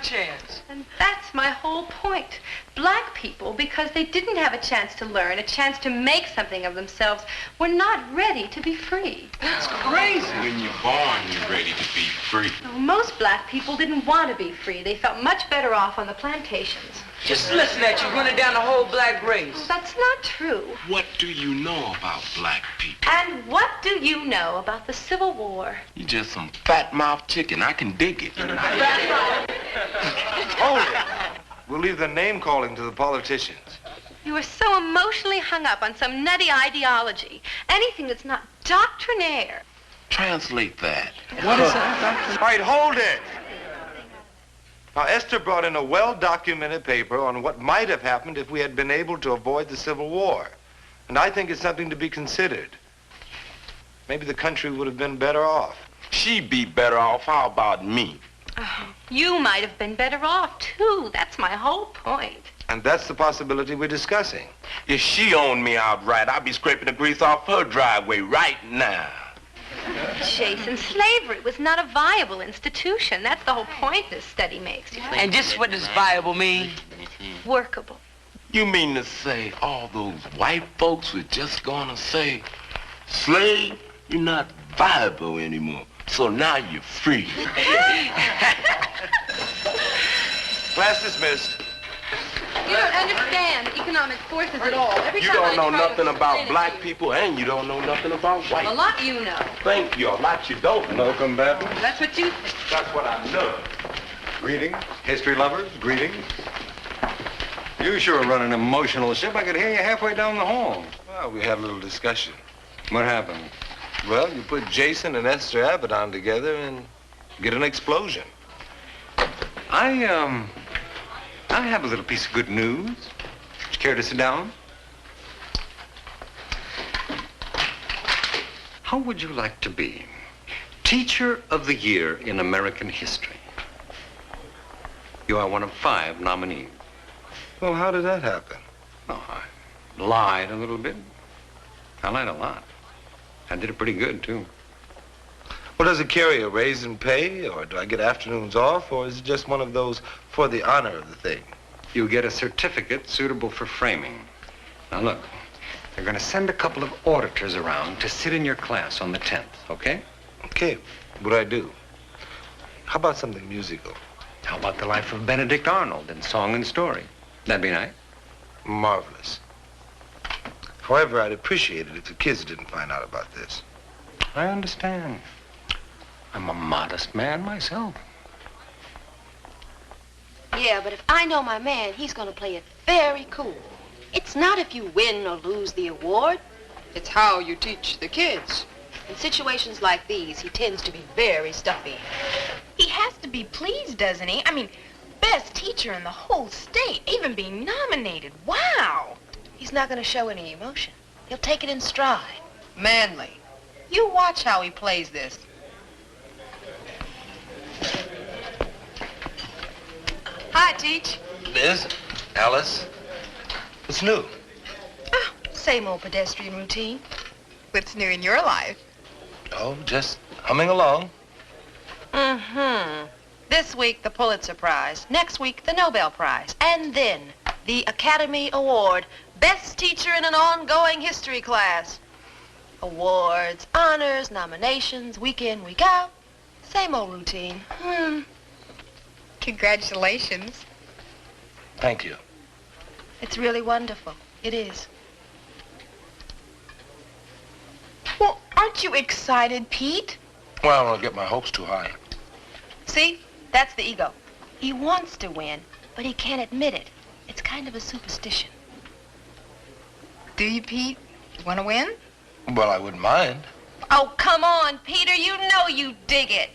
chance. And that's my whole point. Black people, because they didn't have a chance to learn, a chance to make something of themselves, were not ready to be free. That's crazy. When you're born, you're ready to be free. Most black people didn't want to be free. They felt much better off on the plantations. Just listen at you running down the whole black race. That's not true. What do you know about black people? And what do you know about the Civil War? You just some fat-mouthed chicken. I can dig it. Hold it. We'll leave the name calling to the politicians. You are so emotionally hung up on some nutty ideology. Anything that's not doctrinaire. Translate that. What is that? All right, hold it. Now, Esther brought in a well-documented paper on what might have happened if we had been able to avoid the Civil War. And I think it's something to be considered. Maybe the country would have been better off. She'd be better off. How about me? Oh, you might have been better off, too. That's my whole point. And that's the possibility we're discussing. If she owned me outright, I'd be scraping the grease off her driveway right now. Jason, slavery was not a viable institution. That's the whole point this study makes. You And just what does viable mean? Workable. You mean to say all those white folks were just gonna say, slave, you're not viable anymore, so now you're free. Class dismissed. You don't understand economic forces at all. Every You time don't I know try to nothing about explain it black to you- people, and you don't know nothing about white. A lot you know. Thank you. A lot you don't know. Welcome back. That's what you think. That's what I know. Greetings, history lovers, greetings. You sure run an emotional ship. I could hear you halfway down the hall. Well, we had a little discussion. What happened? Well, you put Jason and Esther Abaddon together and get an explosion. I have a little piece of good news. Would you care to sit down? How would you like to be Teacher of the Year in American history? You are one of 5 nominees. Well, how did that happen? Oh, I lied a little bit. I lied a lot. I did it pretty good, too. Well, does it carry a raise in pay, or do I get afternoons off, or is it just one of those for the honor of the thing? You get a certificate suitable for framing. Now, look, they're going to send a couple of auditors around to sit in your class on the 10th, okay? Okay, what do I do? How about something musical? How about the life of Benedict Arnold in Song and Story? That'd be nice. Marvelous. However, I'd appreciate it if the kids didn't find out about this. I understand. I'm a modest man myself. Yeah, but if I know my man, he's gonna play it very cool. It's not if you win or lose the award. It's how you teach the kids. In situations like these, he tends to be very stuffy. He has to be pleased, doesn't he? I mean, best teacher in the whole state, even being nominated. Wow! He's not gonna show any emotion. He'll take it in stride. Manly. You watch how he plays this. Hi, Teach. Liz, Alice, what's new? Oh, same old pedestrian routine. What's new in your life? Oh, just humming along. Mm-hmm. This week, the Pulitzer Prize. Next week, the Nobel Prize. And then, the Academy Award. Best teacher in an ongoing history class. Awards, honors, nominations, week in, week out. Same old routine. Congratulations. Thank you. It's really wonderful. It is. Well, aren't you excited, Pete? Well, I don't want to get my hopes too high. See? That's the ego. He wants to win, but he can't admit it. It's kind of a superstition. Do you, Pete? Want to win? Well, I wouldn't mind. Oh, come on, Peter. You know you dig it.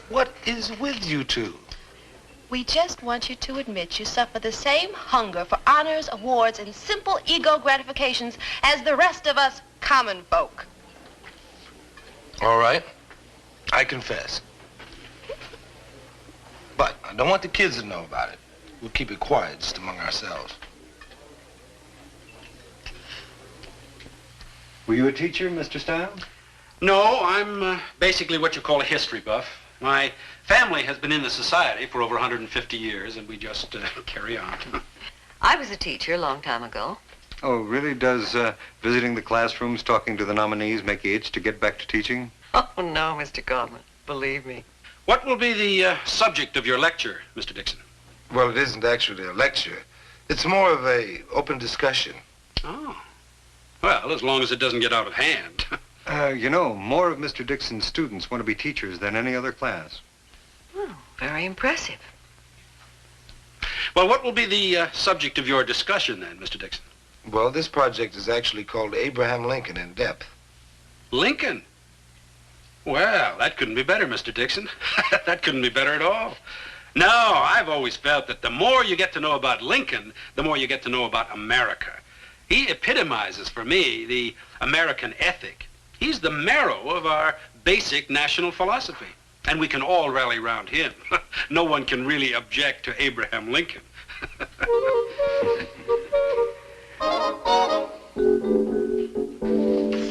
What is with you two? We just want you to admit you suffer the same hunger for honors, awards, and simple ego gratifications as the rest of us common folk. All right. I confess. But I don't want the kids to know about it. We'll keep it quiet just among ourselves. Were you a teacher, Mr. Stiles? No, I'm basically what you call a history buff. My family has been in the society for over 150 years, and we just carry on. I was a teacher a long time ago. Oh, really? Does visiting the classrooms, talking to the nominees make you itch to get back to teaching? Oh, no, Mr. Goldman. Believe me. What will be the subject of your lecture, Mr. Dixon? Well, it isn't actually a lecture. It's more of a open discussion. Oh. Well, as long as it doesn't get out of hand. You know, more of Mr. Dixon's students want to be teachers than any other class. Oh, very impressive. Well, what will be the subject of your discussion then, Mr. Dixon? Well, this project is actually called Abraham Lincoln in Depth. Lincoln? Well, that couldn't be better, Mr. Dixon. That couldn't be better at all. No, I've always felt that the more you get to know about Lincoln, the more you get to know about America. He epitomizes for me the American ethic. He's the marrow of our basic national philosophy. And we can all rally around him. No one can really object to Abraham Lincoln.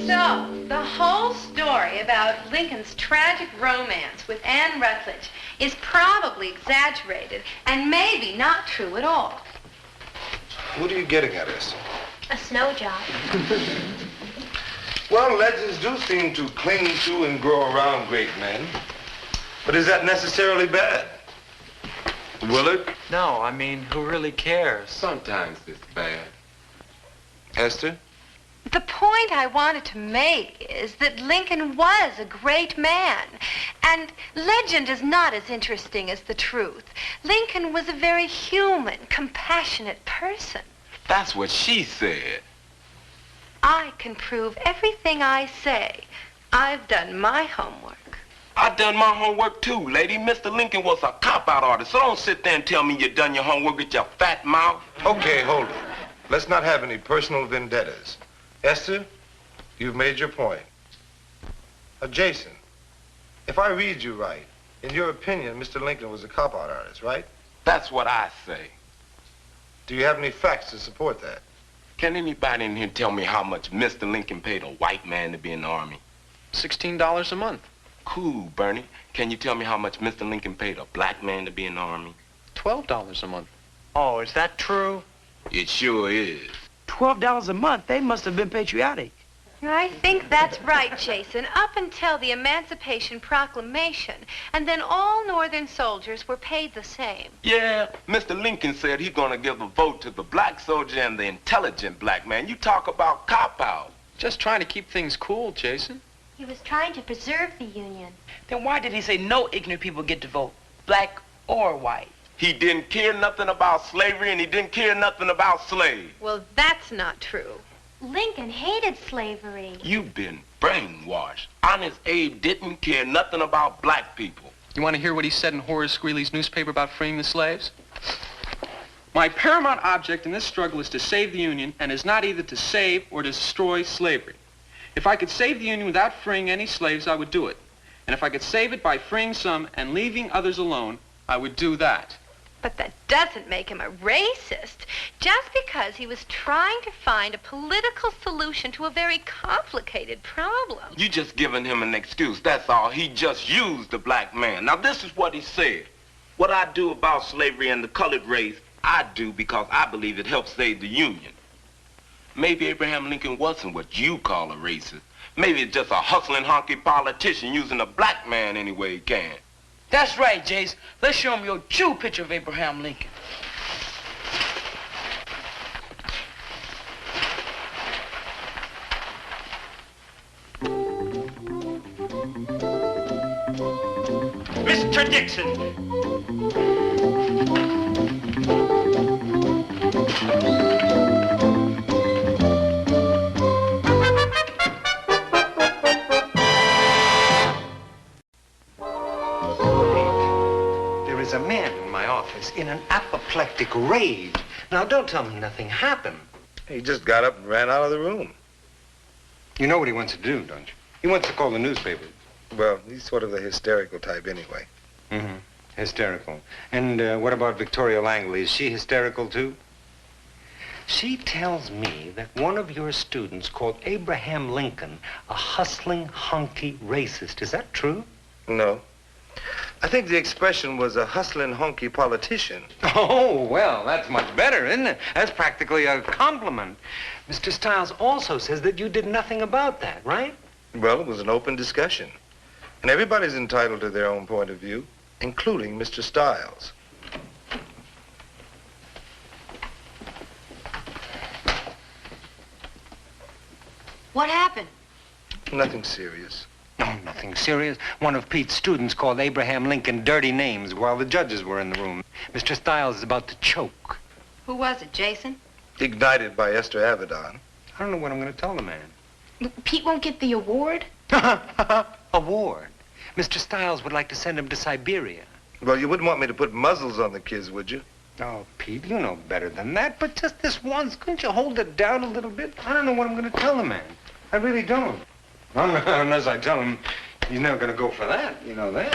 So, the whole story about Lincoln's tragic romance with Anne Rutledge is probably exaggerated and maybe not true at all. What are you getting at, Esther? A snow job. Well, legends do seem to cling to and grow around great men. But is that necessarily bad? Willard? No, I mean, who really cares? Sometimes it's bad. Esther? The point I wanted to make is that Lincoln was a great man, and legend is not as interesting as the truth. Lincoln was a very human, compassionate person. That's what she said. I can prove everything I say. I've done my homework. I done my homework too, lady. Mr. Lincoln was a cop-out artist, so don't sit there and tell me you done your homework with your fat mouth. Okay, hold it. Let's not have any personal vendettas. Esther, you've made your point. Jason, if I read you right, in your opinion, Mr. Lincoln was a cop-out artist, right? That's what I say. Do you have any facts to support that? Can anybody in here tell me how much Mr. Lincoln paid a white man to be in the Army? $16 a month. Cool, Bernie. Can you tell me how much Mr. Lincoln paid a black man to be in the Army? $12 a month. Oh, is that true? It sure is. $12 a month. They must have been patriotic. I think that's right, Jason. Up until the Emancipation Proclamation, and then all Northern soldiers were paid the same. Yeah, Mr. Lincoln said he's gonna give the vote to the black soldier and the intelligent black man. You talk about cop-out. Just trying to keep things cool, Jason. He was trying to preserve the Union. Then why did he say no ignorant people get to vote, black or white? He didn't care nothing about slavery and he didn't care nothing about slaves. Well, that's not true. Lincoln hated slavery. You've been brainwashed. Honest Abe didn't care nothing about black people. You want to hear what he said in Horace Greeley's newspaper about freeing the slaves? My paramount object in this struggle is to save the Union, and is not either to save or to destroy slavery. If I could save the Union without freeing any slaves, I would do it. And if I could save it by freeing some and leaving others alone, I would do that. But that doesn't make him a racist. Just because he was trying to find a political solution to a very complicated problem. You just giving him an excuse, that's all. He just used the black man. Now this is what he said. What I do about slavery and the colored race, I do because I believe it helps save the Union. Maybe Abraham Lincoln wasn't what you call a racist. Maybe it's just a hustling honky politician using a black man any way he can. That's right, Jace. Let's show him your true picture of Abraham Lincoln. Mr. Dixon! There's a man in my office in an apoplectic rage. Now, don't tell me nothing happened. He just got up and ran out of the room. You know what he wants to do, don't you? He wants to call the newspaper. Well, he's sort of the hysterical type anyway. Mm-hmm. Hysterical. And what about Victoria Langley? Is she hysterical, too? She tells me that one of your students called Abraham Lincoln a hustling, honky racist. Is that true? No. I think the expression was a hustling honky politician. Oh, well, that's much better, isn't it? That's practically a compliment. Mr. Stiles also says that you did nothing about that, right? Well, it was an open discussion. And everybody's entitled to their own point of view, including Mr. Stiles. What happened? Nothing serious. No, nothing serious. One of Pete's students called Abraham Lincoln dirty names while the judges were in the room. Mr. Stiles is about to choke. Who was it, Jason? Ignited by Esther Avedon. I don't know what I'm going to tell the man. Pete won't get the award? Award? Mr. Stiles would like to send him to Siberia. Well, you wouldn't want me to put muzzles on the kids, would you? Oh, Pete, you know better than that. But just this once, couldn't you hold it down a little bit? I don't know what I'm going to tell the man. I really don't. Unless I tell him he's never going to go for that. You know that.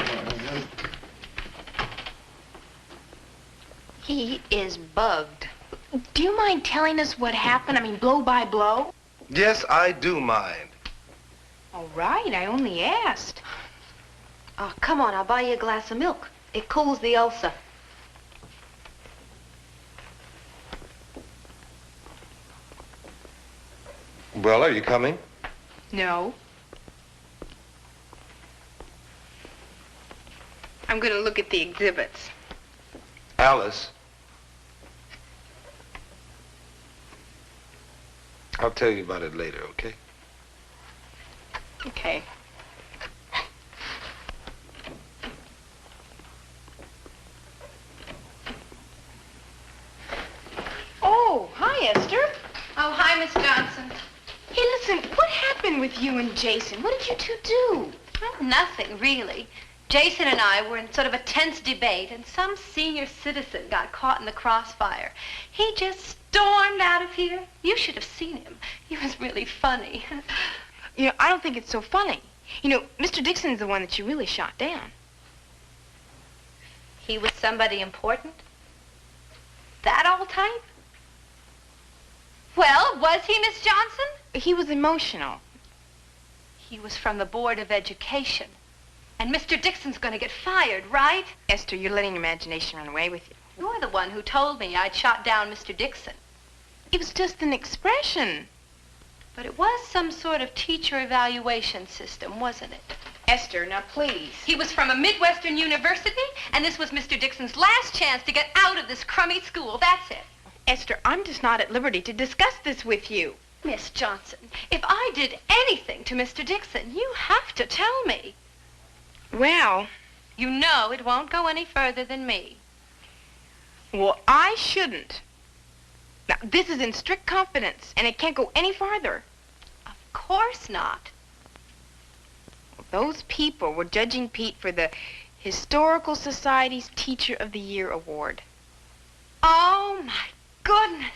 He is bugged. Do you mind telling us what happened? I mean, blow by blow? Yes, I do mind. All right, I only asked. Oh, come on, I'll buy you a glass of milk. It cools the ulcer. Well, are you coming? No. I'm going to look at the exhibits. Alice. I'll tell you about it later, okay? Okay. Oh, hi, Esther. Oh, hi, Miss Johnson. Hey, listen, what happened with you and Jason? What did you two do? Oh, nothing, really. Jason and I were in sort of a tense debate, and some senior citizen got caught in the crossfire. He just stormed out of here. You should have seen him. He was really funny. You know, I don't think it's so funny. You know, Mr. Dixon's the one that you really shot down. He was somebody important? That old type? Well, was he, Miss Johnson? He was emotional. He was from the Board of Education. And Mr. Dixon's going to get fired, right? Esther, you're letting imagination run away with you. You're the one who told me I'd shot down Mr. Dixon. It was just an expression. But it was some sort of teacher evaluation system, wasn't it? Esther, now please. He was from a Midwestern university, and this was Mr. Dixon's last chance to get out of this crummy school. That's it. Esther, I'm just not at liberty to discuss this with you. Miss Johnson, if I did anything to Mr. Dixon, you have to tell me. Well, you know it won't go any further than me. Well, I shouldn't. Now, this is in strict confidence, and it can't go any farther. Of course not. Well, those people were judging Pete for the Historical Society's Teacher of the Year Award. Oh, my goodness.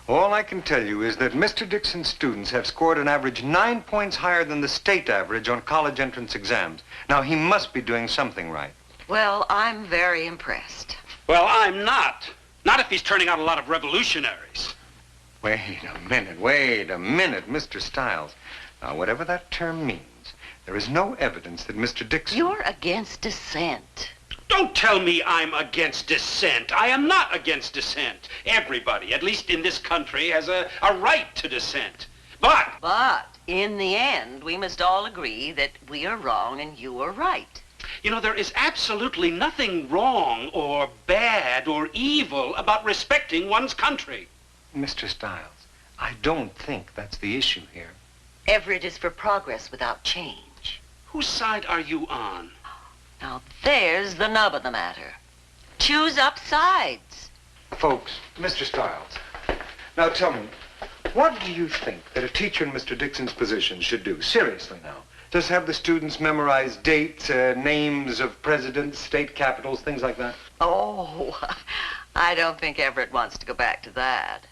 All I can tell you is that Mr. Dixon's students have scored an average 9 points higher than the state average on college entrance exams. Now, he must be doing something right. Well, I'm very impressed. Well, I'm not. Not if he's turning out a lot of revolutionaries. Wait a minute, Mr. Stiles. Now, whatever that term means, there is no evidence that Mr. Dixon... You're against dissent. Don't tell me I'm against dissent. I am not against dissent. Everybody, at least in this country, has a right to dissent. But in the end, we must all agree that we are wrong and you are right. You know, there is absolutely nothing wrong or bad or evil about respecting one's country. Mr. Stiles, I don't think that's the issue here. Everett is for progress without change. Whose side are you on? Now, there's the nub of the matter. Choose up sides. Folks, Mr. Stiles, now tell me, what do you think that a teacher in Mr. Dixon's position should do? Seriously now. Just have the students memorize dates, names of presidents, state capitals, things like that? Oh, I don't think Everett wants to go back to that.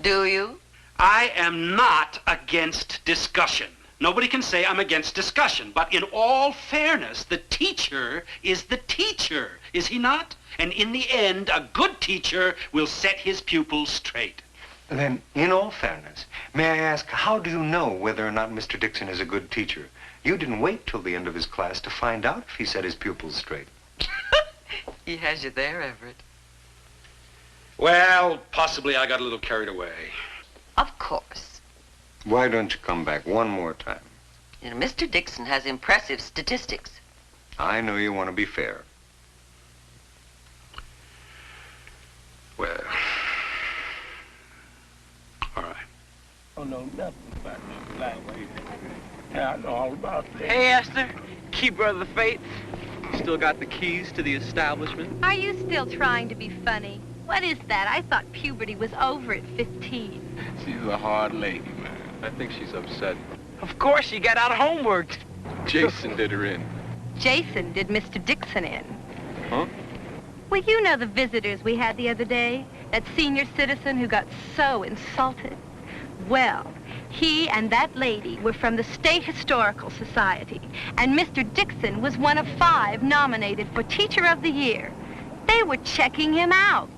Do you? I am not against discussion. Nobody can say I'm against discussion, but in all fairness, the teacher is the teacher, is he not? And in the end, a good teacher will set his pupils straight. Then, in all fairness, may I ask, how do you know whether or not Mr. Dixon is a good teacher? You didn't wait till the end of his class to find out if he set his pupils straight. He has you there, Everett. Well, possibly I got a little carried away. Of course. Why don't you come back one more time? You know, Mr. Dixon has impressive statistics. I know you want to be fair. Well, all right. I don't know nothing about this black lady. Yeah, I know all about that. Hey, Esther. Keeper of the faith. Still got the keys to the establishment? Are you still trying to be funny? What is that? I thought puberty was over at 15. She's a hard lady, man. I think she's upset. Of course, she got out of homework. Jason did her in. Jason did Mr. Dixon in. Huh? Well, you know the visitors we had the other day? That senior citizen who got so insulted? Well, he and that lady were from the State Historical Society, and Mr. Dixon was one of 5 nominated for Teacher of the Year. They were checking him out.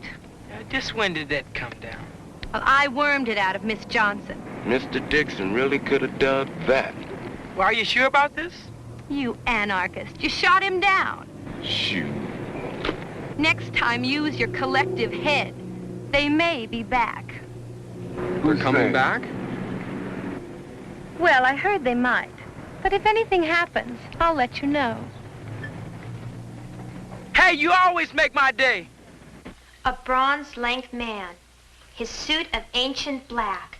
Just when did that come down? Well, I wormed it out of Miss Johnson. Mr. Dixon really could have done that. Well, are you sure about this? You anarchist. You shot him down. Shoot. Next time, use your collective head. They may be back. We're coming back? Well, I heard they might. But if anything happens, I'll let you know. Hey, you always make my day. A bronze-length man, his suit of ancient black,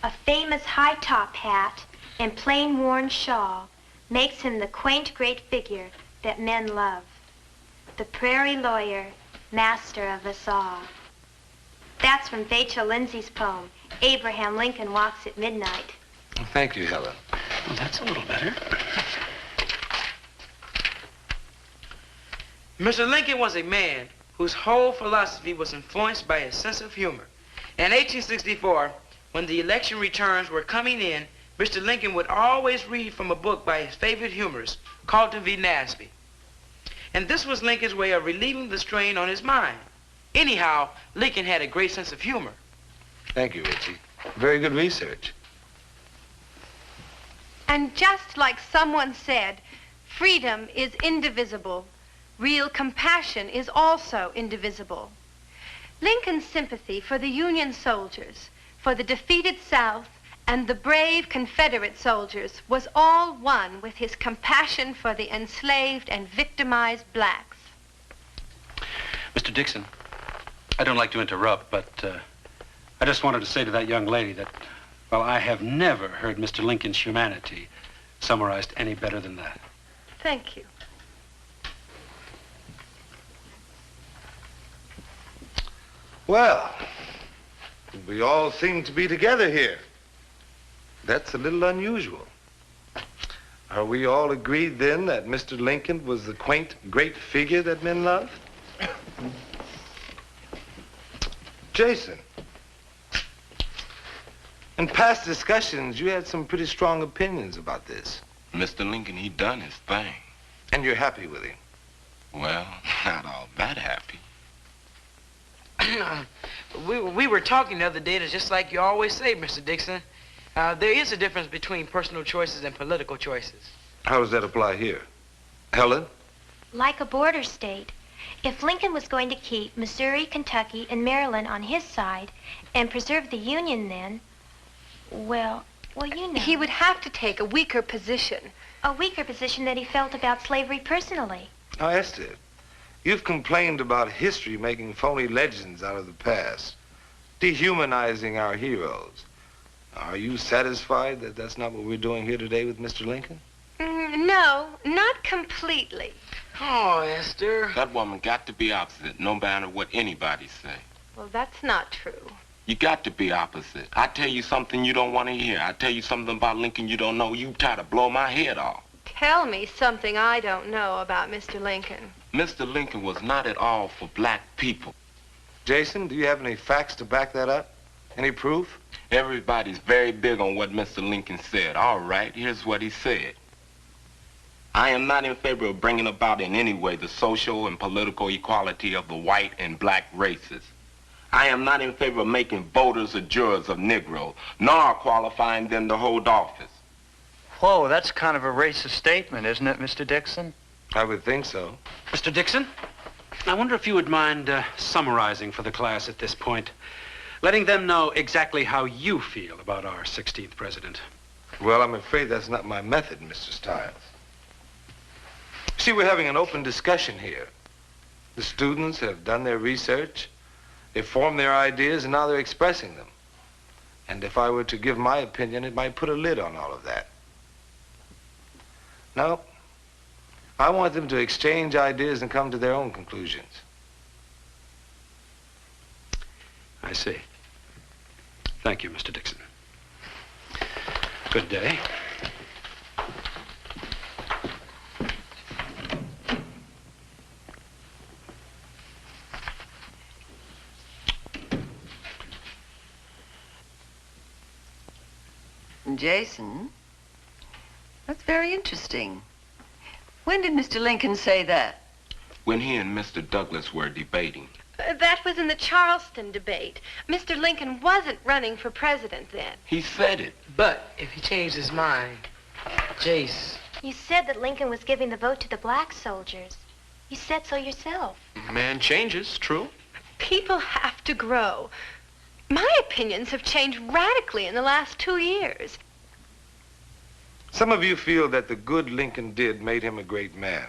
a famous high-top hat, and plain-worn shawl makes him the quaint great figure that men love. The prairie lawyer, master of us all. That's from Vachel Lindsay's poem, Abraham Lincoln Walks at Midnight. Thank you, Helen. Well, that's a little better. Mr. Lincoln was a man whose whole philosophy was influenced by his sense of humor. In 1864, when the election returns were coming in, Mr. Lincoln would always read from a book by his favorite humorist, Carlton V. Nasby. And this was Lincoln's way of relieving the strain on his mind. Anyhow, Lincoln had a great sense of humor. Thank you, Richie. Very good research. And just like someone said, freedom is indivisible. Real compassion is also indivisible. Lincoln's sympathy for the Union soldiers, for the defeated South, and the brave Confederate soldiers was all one with his compassion for the enslaved and victimized blacks. Mr. Dixon, I don't like to interrupt, but I just wanted to say to that young lady that, well, I have never heard Mr. Lincoln's humanity summarized any better than that. Thank you. Well, we all seem to be together here. That's a little unusual. Are we all agreed then that Mr. Lincoln was the quaint, great figure that men loved? Jason, in past discussions, you had some pretty strong opinions about this. Mr. Lincoln, he done his thing. And you're happy with him? Well, not all that happy. We were talking the other day, that's just like you always say, Mr. Dixon. There is a difference between personal choices and political choices. How does that apply here? Helen? Like a border state. If Lincoln was going to keep Missouri, Kentucky, and Maryland on his side and preserve the Union then, well, you know. He would have to take a weaker position. A weaker position that he felt about slavery personally. Now, Esther, you've complained about history making phony legends out of the past, dehumanizing our heroes. Are you satisfied that that's not what we're doing here today with Mr. Lincoln? No, not completely. Oh, Esther. That woman got to be opposite, no matter what anybody say. Well, that's not true. You got to be opposite. I tell you something you don't want to hear. I tell you something about Lincoln you don't know. You try to blow my head off. Tell me something I don't know about Mr. Lincoln. Mr. Lincoln was not at all for black people. Jason, do you have any facts to back that up? Any proof? Everybody's very big on what Mr. Lincoln said. All right, here's what he said. I am not in favor of bringing about in any way the social and political equality of the white and black races. I am not in favor of making voters or jurors of Negroes, nor qualifying them to hold office. Whoa, that's kind of a racist statement, isn't it, Mr. Dixon? I would think so. Mr. Dixon, I wonder if you would mind summarizing for the class at this point, letting them know exactly how you feel about our 16th president. Well, I'm afraid that's not my method, Mr. Stiles. See, we're having an open discussion here. The students have done their research, they've formed their ideas, and now they're expressing them. And if I were to give my opinion, it might put a lid on all of that. No, I want them to exchange ideas and come to their own conclusions. I see. Thank you, Mr. Dixon. Good day. Jason, that's very interesting. When did Mr. Lincoln say that? When he and Mr. Douglas were debating. That was in the Charleston debate. Mr. Lincoln wasn't running for president then. He said it. But if he changed his mind, Jace. You said that Lincoln was giving the vote to the black soldiers. You said so yourself. Man changes, true. People have to grow. My opinions have changed radically in the last 2 years. Some of you feel that the good Lincoln did made him a great man.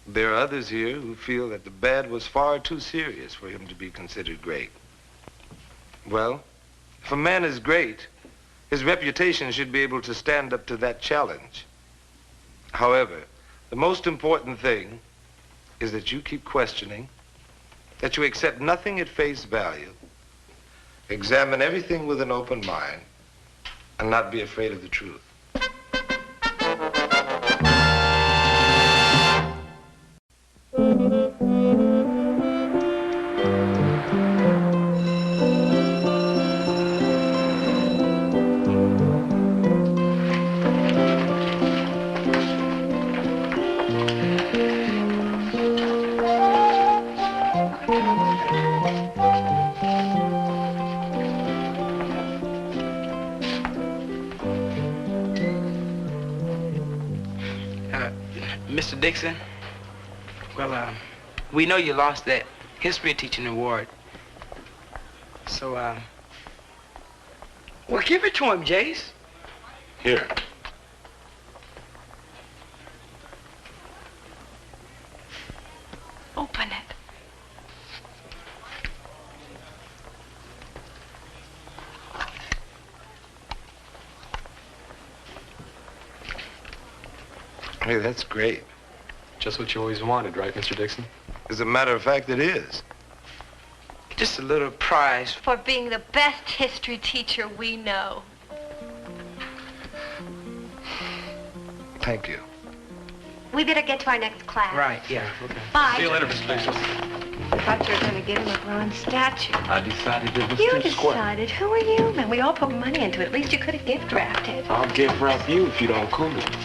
There are others here who feel that the bad was far too serious for him to be considered great. Well, if a man is great, his reputation should be able to stand up to that challenge. However, the most important thing is that you keep questioning, that you accept nothing at face value, examine everything with an open mind, and not be afraid of the truth. Mr. Dixon, well, we know you lost that history teaching award. So, well, give it to him, Jace. Here. Open it. Hey, that's great. Just what you always wanted, right, Mr. Dixon? As a matter of fact, it is. Just a little prize. For being the best history teacher we know. Thank you. We better get to our next class. Right, yeah. Okay. Bye. See you later, Mr. Dixon. I thought you were going to give him a bronze statue. I decided it was You too square. decided. Who are you? Man, we all put money into it. At least you could have gift wrapped it. I'll gift wrap you if you don't cool it.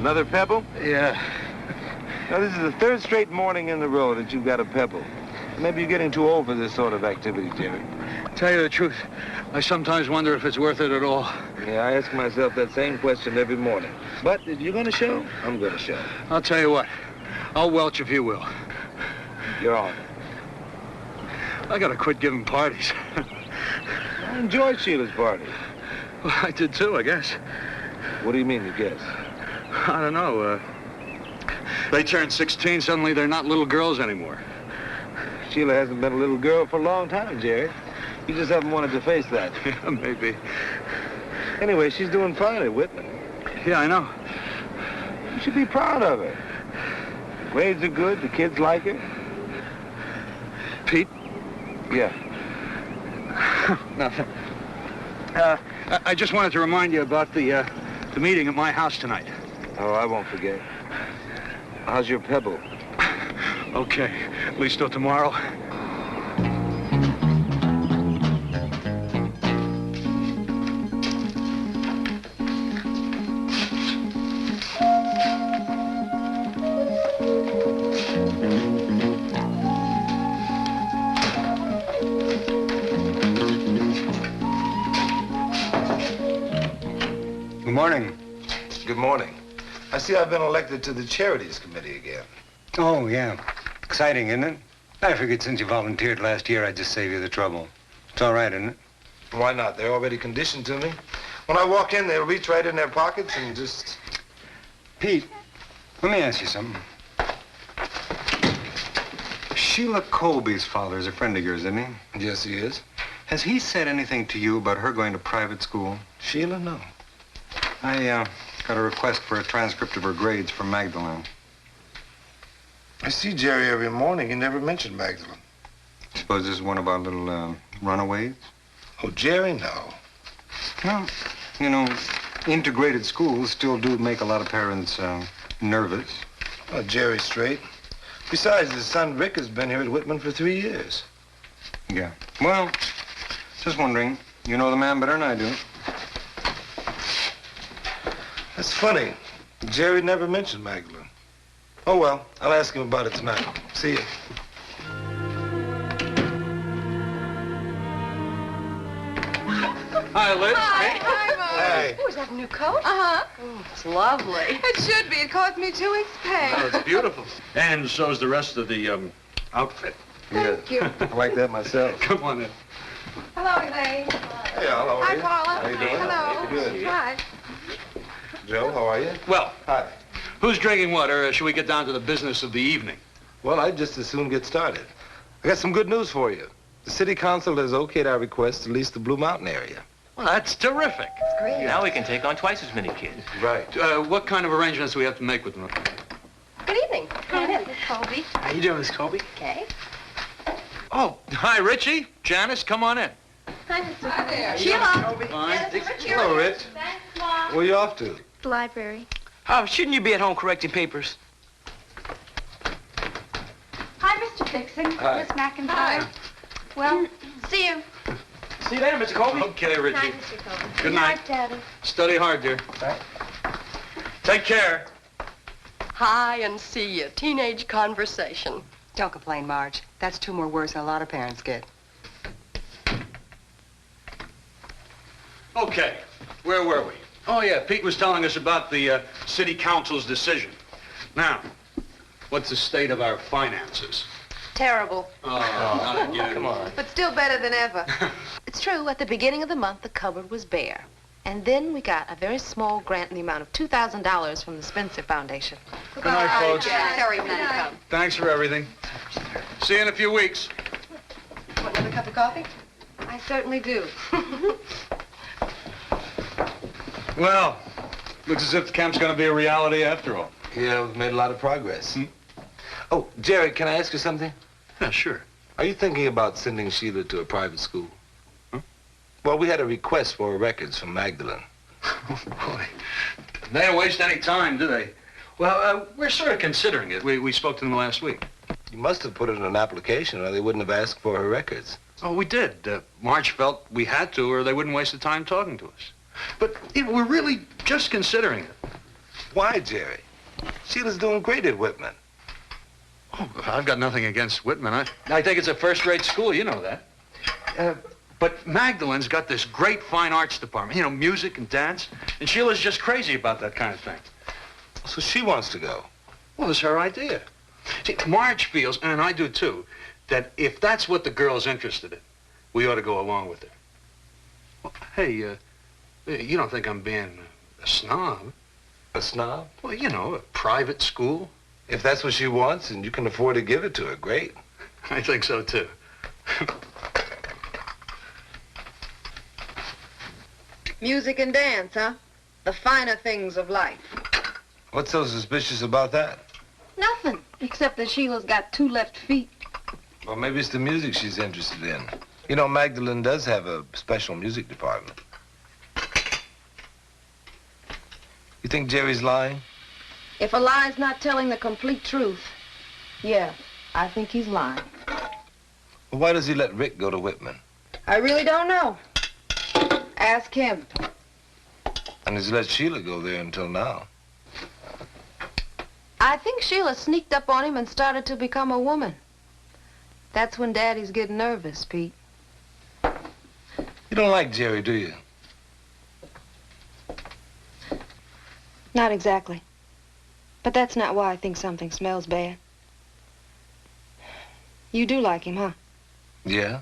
Another pebble? Yeah. Now, this is the third straight morning in a row that you've got a pebble. Maybe you're getting too old for this sort of activity, Jerry. Tell you the truth, I sometimes wonder if it's worth it at all. Yeah, I ask myself that same question every morning. But if you're going to show, I'm going to show. I'll tell you what. I'll welch if you will. You're on. I gotta quit giving parties. I enjoyed Sheila's party. Well, I did too, I guess. What do you mean, you guess? I don't know, they turned 16, suddenly they're not little girls anymore. Sheila hasn't been a little girl for a long time, Jerry. You just haven't wanted to face that. Yeah, maybe. Anyway, she's doing fine at Whitman. Yeah, I know. You should be proud of her. The grades are good, the kids like her. Pete? Yeah. Nothing. I just wanted to remind you about the meeting at my house tonight. Oh, I won't forget. How's your pebble? Okay, at least till tomorrow. Good morning. Good morning. I see I've been elected to the Charities Committee again. Oh, yeah. Exciting, isn't it? I figured since you volunteered last year, I'd just save you the trouble. It's all right, isn't it? Why not? They're already conditioned to me. When I walk in, they'll reach right in their pockets and just... Pete, let me ask you something. Sheila Colby's father is a friend of yours, isn't he? Yes, he is. Has he said anything to you about her going to private school? Sheila, no. I got a request for a transcript of her grades from Magdalene. I see Jerry every morning. He never mentioned Magdalene. Suppose this is one about little runaways? Oh, Jerry, no. Well, you know, integrated schools still do make a lot of parents nervous. Well, Jerry's straight. Besides, his son Rick has been here at Whitman for 3 years. Yeah. Well, just wondering. You know the man better than I do. That's funny. Jerry never mentioned Magdalene. Oh, well, I'll ask him about it tonight. See you. Hi, Liz. Hi, Mom. Hey. Oh, is that a new coat? Uh-huh. Oh, it's lovely. It should be. It cost me 2 weeks' pay. Oh, it's beautiful. And so's the rest of the outfit. Thank you. I like that myself. Come on in. Hello, Elaine. Hey, Al, how are Hi, you? Paula. How you doing? Hello. Good. Hi. Joe, how are you? Well, Hi. who's drinking what, or should we get down to the business of the evening? Well, I'd just as soon get started. I got some good news for you. The city council has okayed our request to lease the Blue Mountain area. Well, that's terrific. Great. Now we can take on twice as many kids. Right. What kind of arrangements do we have to make with them? Good evening. Come in, Miss Colby. How you doing, Miss Colby? Okay. Oh, hi, Richie. Janice, come on in. Hi, Mr. Hi there. Sheila. Fine. Hello, Rich. Thanks, Mom. Where you off to? The library. Oh, shouldn't you be at home correcting papers? Hi, Mr. Dixon. Hi. Miss McIntyre. Well, see you. See you later, Mr. Colby. Okay, Good Richie. night, Mr. Colby. Good night. Daddy. Study hard, dear. Right. Take care. Hi, and see you. Teenage conversation. Don't complain, Marge. That's 2 more words than a lot of parents get. Okay, where were we? Oh, yeah, Pete was telling us about the city council's decision. Now, what's the state of our finances? Terrible. Oh, not again. Come on. But still better than ever. It's true, at the beginning of the month, the cupboard was bare. And then we got a very small grant in the amount of $2,000 from the Spencer Foundation. Good night, folks. Harry, come. Thanks for everything. See you in a few weeks. Want another cup of coffee? I certainly do. Well, looks as if the camp's going to be a reality after all. Yeah, we've made a lot of progress. Oh, Jerry, can I ask you something? Yeah, sure. Are you thinking about sending Sheila to a private school? Huh? Well, we had a request for her records from Magdalene. Boy, they don't waste any time, do they? Well, we're sort of considering it. We spoke to them last week. You must have put it in an application or they wouldn't have asked for her records. Oh, we did. Marge felt we had to or they wouldn't waste the time talking to us. But you know, we're really just considering it. Why, Jerry? Sheila's doing great at Whitman. Oh, I've got nothing against Whitman. I think it's a first-rate school, you know that. But Magdalene's got this great fine arts department, you know, music and dance, and Sheila's just crazy about that kind of thing. So she wants to go. Well, it's her idea. See, Marge feels, and I do too, that if that's what the girl's interested in, we ought to go along with it. Well, hey, you don't think I'm being a snob? A snob? Well, you know, a private school. If that's what she wants and you can afford to give it to her, great. I think so, too. Music and dance, huh? The finer things of life. What's so suspicious about that? Nothing, except that Sheila's got 2 left feet. Well, maybe it's the music she's interested in. You know, Magdalene does have a special music department. You think Jerry's lying? If a lie's not telling the complete truth, yeah, I think he's lying. Well, why does he let Rick go to Whitman? I really don't know. Ask him. And he's let Sheila go there until now. I think Sheila sneaked up on him and started to become a woman. That's when Daddy's getting nervous, Pete. You don't like Jerry, do you? Not exactly. But that's not why I think something smells bad. You do like him, huh? Yeah?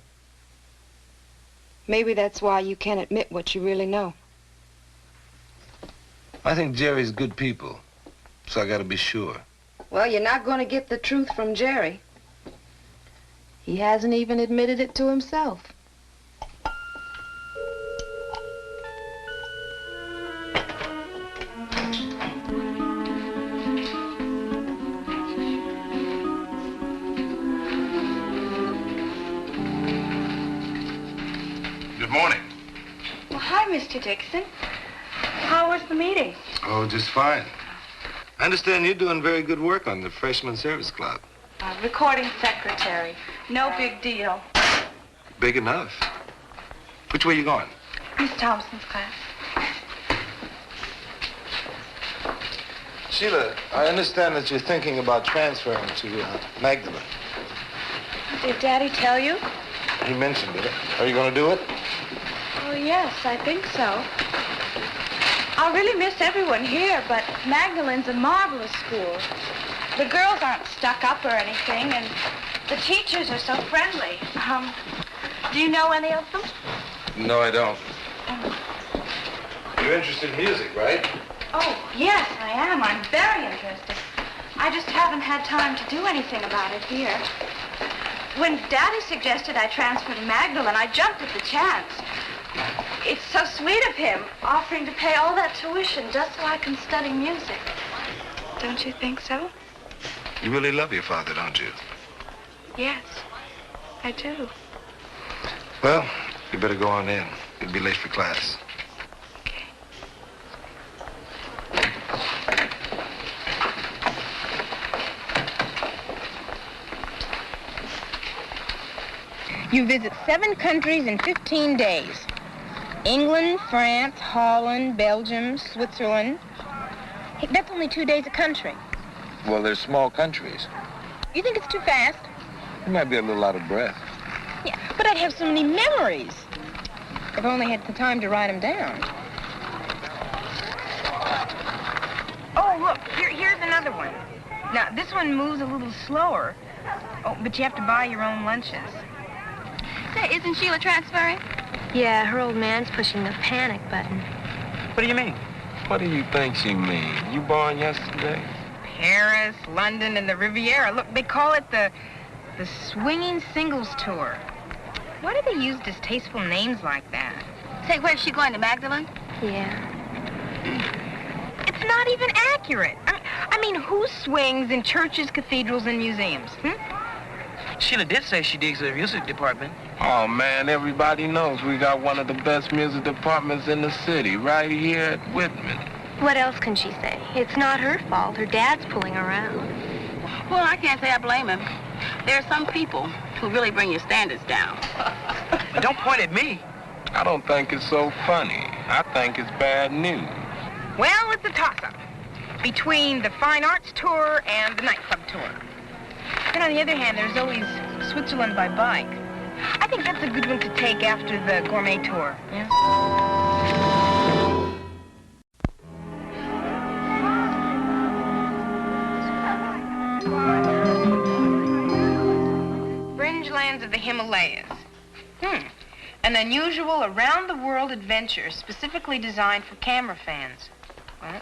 Maybe that's why you can't admit what you really know. I think Jerry's good people, so I gotta be sure. Well, you're not going to get the truth from Jerry. He hasn't even admitted it to himself. Good morning. Well, hi, Mr. Dixon. How was the meeting? Oh, just fine. I understand you're doing very good work on the Freshman Service Club. Recording secretary. No big deal. Big enough. Which way you going? Miss Thompson's class. Sheila, I understand that you're thinking about transferring to Magdalene. Did Daddy tell you? He mentioned it. Are you going to do it? Oh, yes, I think so. I'll really miss everyone here, but Magdalene's a marvelous school. The girls aren't stuck up or anything, and the teachers are so friendly. Do you know any of them? No, I don't. You're interested in music, right? Oh, yes, I am. I'm very interested. I just haven't had time to do anything about it here. When Daddy suggested I transfer to Magdalene, I jumped at the chance. It's so sweet of him, offering to pay all that tuition just so I can study music. Don't you think so? You really love your father, don't you? Yes, I do. Well, you better go on in. You'll be late for class. You visit 7 countries in 15 days. England, France, Holland, Belgium, Switzerland. Hey, that's only 2 days a country. Well, they're small countries. You think it's too fast? You might be a little out of breath. Yeah, but I'd have so many memories. If I only had the time to write them down. Oh, look, here's another one. Now, this one moves a little slower. Oh, but you have to buy your own lunches. Say, isn't Sheila transferring? Yeah, her old man's pushing the panic button. What do you mean? What do you think she means? You born yesterday? Paris, London, and the Riviera. Look, they call it the Swinging Singles Tour. Why do they use distasteful names like that? Say, where's she going, to Magdalene? Yeah. It's not even accurate. I mean, who swings in churches, cathedrals, and museums? Sheila did say she digs the music department. Oh, man, everybody knows we got one of the best music departments in the city, right here at Whitman. What else can she say? It's not her fault. Her dad's pulling her around. Well, I can't say I blame him. There are some people who really bring your standards down. Don't point at me. I don't think it's so funny. I think it's bad news. Well, it's a toss-up. between the fine arts tour and the nightclub tour. Then on the other hand, there's always Switzerland by bike. I think that's a good one to take after the gourmet tour. Yeah? Fringe lands of the Himalayas. An unusual around-the-world adventure specifically designed for camera fans. Well,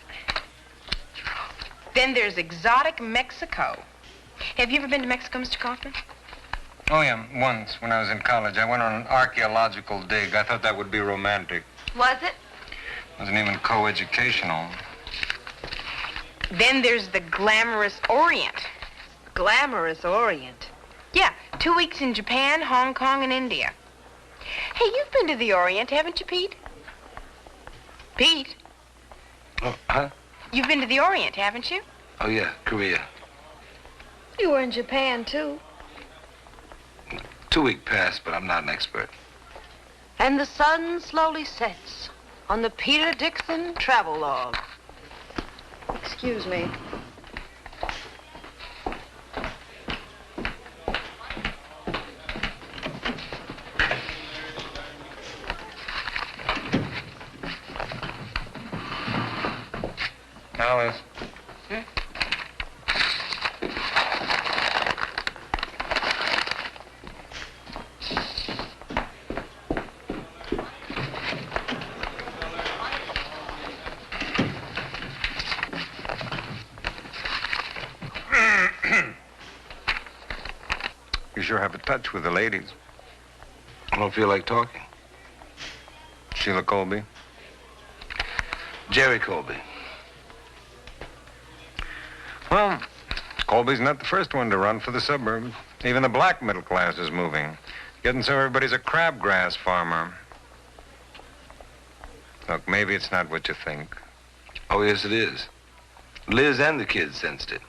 then there's exotic Mexico. Have you ever been to Mexico, Mr. Kaufman? Oh, yeah, once when I was in college. I went on an archaeological dig. I thought that would be romantic. Was it? Wasn't even co-educational. Then there's the glamorous Orient. Glamorous Orient. Yeah, 2 weeks in Japan, Hong Kong, and India. Hey, you've been to the Orient, haven't you, Pete? Pete? Oh, huh? You've been to the Orient, haven't you? Oh, yeah, Korea. You were in Japan, too. 2-week pass, but I'm not an expert. And the sun slowly sets on the Peter Dixon travelogue. Excuse me. Alice. You sure have a touch with the ladies. I don't feel like talking. Sheila Colby. Jerry Colby. Well, Colby's not the first one to run for the suburbs. Even the black middle class is moving. Getting so everybody's a crabgrass farmer. Look, maybe it's not what you think. Oh, yes, it is. Liz and the kids sensed it.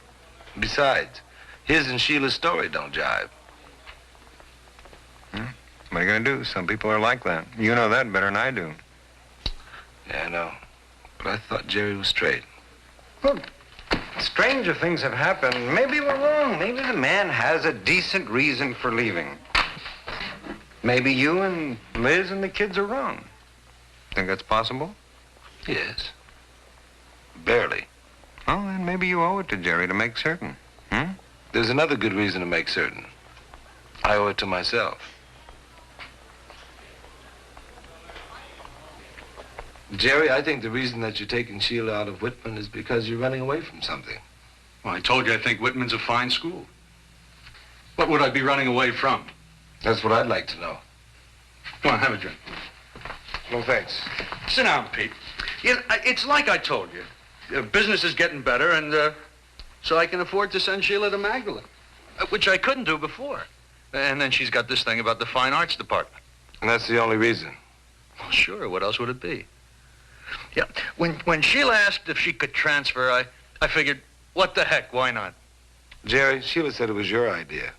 Besides, his and Sheila's story don't jive. What are you going to do? Some people are like that. You know that better than I do. Yeah, I know. But I thought Jerry was straight. Well, stranger things have happened. Maybe we're wrong. Maybe the man has a decent reason for leaving. Maybe you and Liz and the kids are wrong. Think that's possible? Yes. Barely. Well, then maybe you owe it to Jerry to make certain. There's another good reason to make certain. I owe it to myself. Jerry, I think the reason that you're taking Sheila out of Whitman is because you're running away from something. Well, I told you I think Whitman's a fine school. What would I be running away from? That's what I'd like to know. Come on, have a drink. No, thanks. Sit down, Pete. It's like I told you. Business is getting better, and so I can afford to send Sheila to Magdalen, which I couldn't do before. And then she's got this thing about the fine arts department. And that's the only reason? Well, sure. What else would it be? Yeah. When Sheila asked if she could transfer, I figured, what the heck, why not? Jerry, Sheila said it was your idea.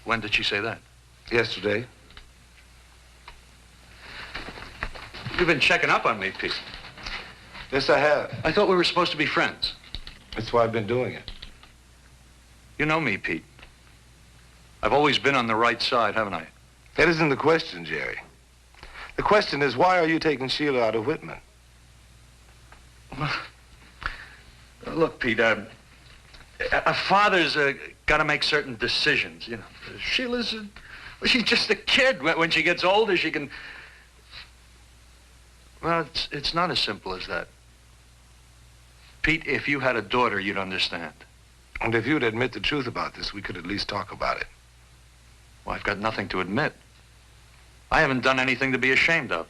When did she say that? Yesterday. You've been checking up on me, Pete. Yes, I have. I thought we were supposed to be friends. That's why I've been doing it. You know me, Pete. I've always been on the right side, haven't I? That isn't the question, Jerry. The question is, why are you taking Sheila out of Whitman? Look, Pete, a father's got to make certain decisions, you know. Sheila's, she's just a kid. When she gets older, she can... Well, it's not as simple as that. Pete, if you had a daughter, you'd understand. And if you'd admit the truth about this, we could at least talk about it. Well, I've got nothing to admit. I haven't done anything to be ashamed of.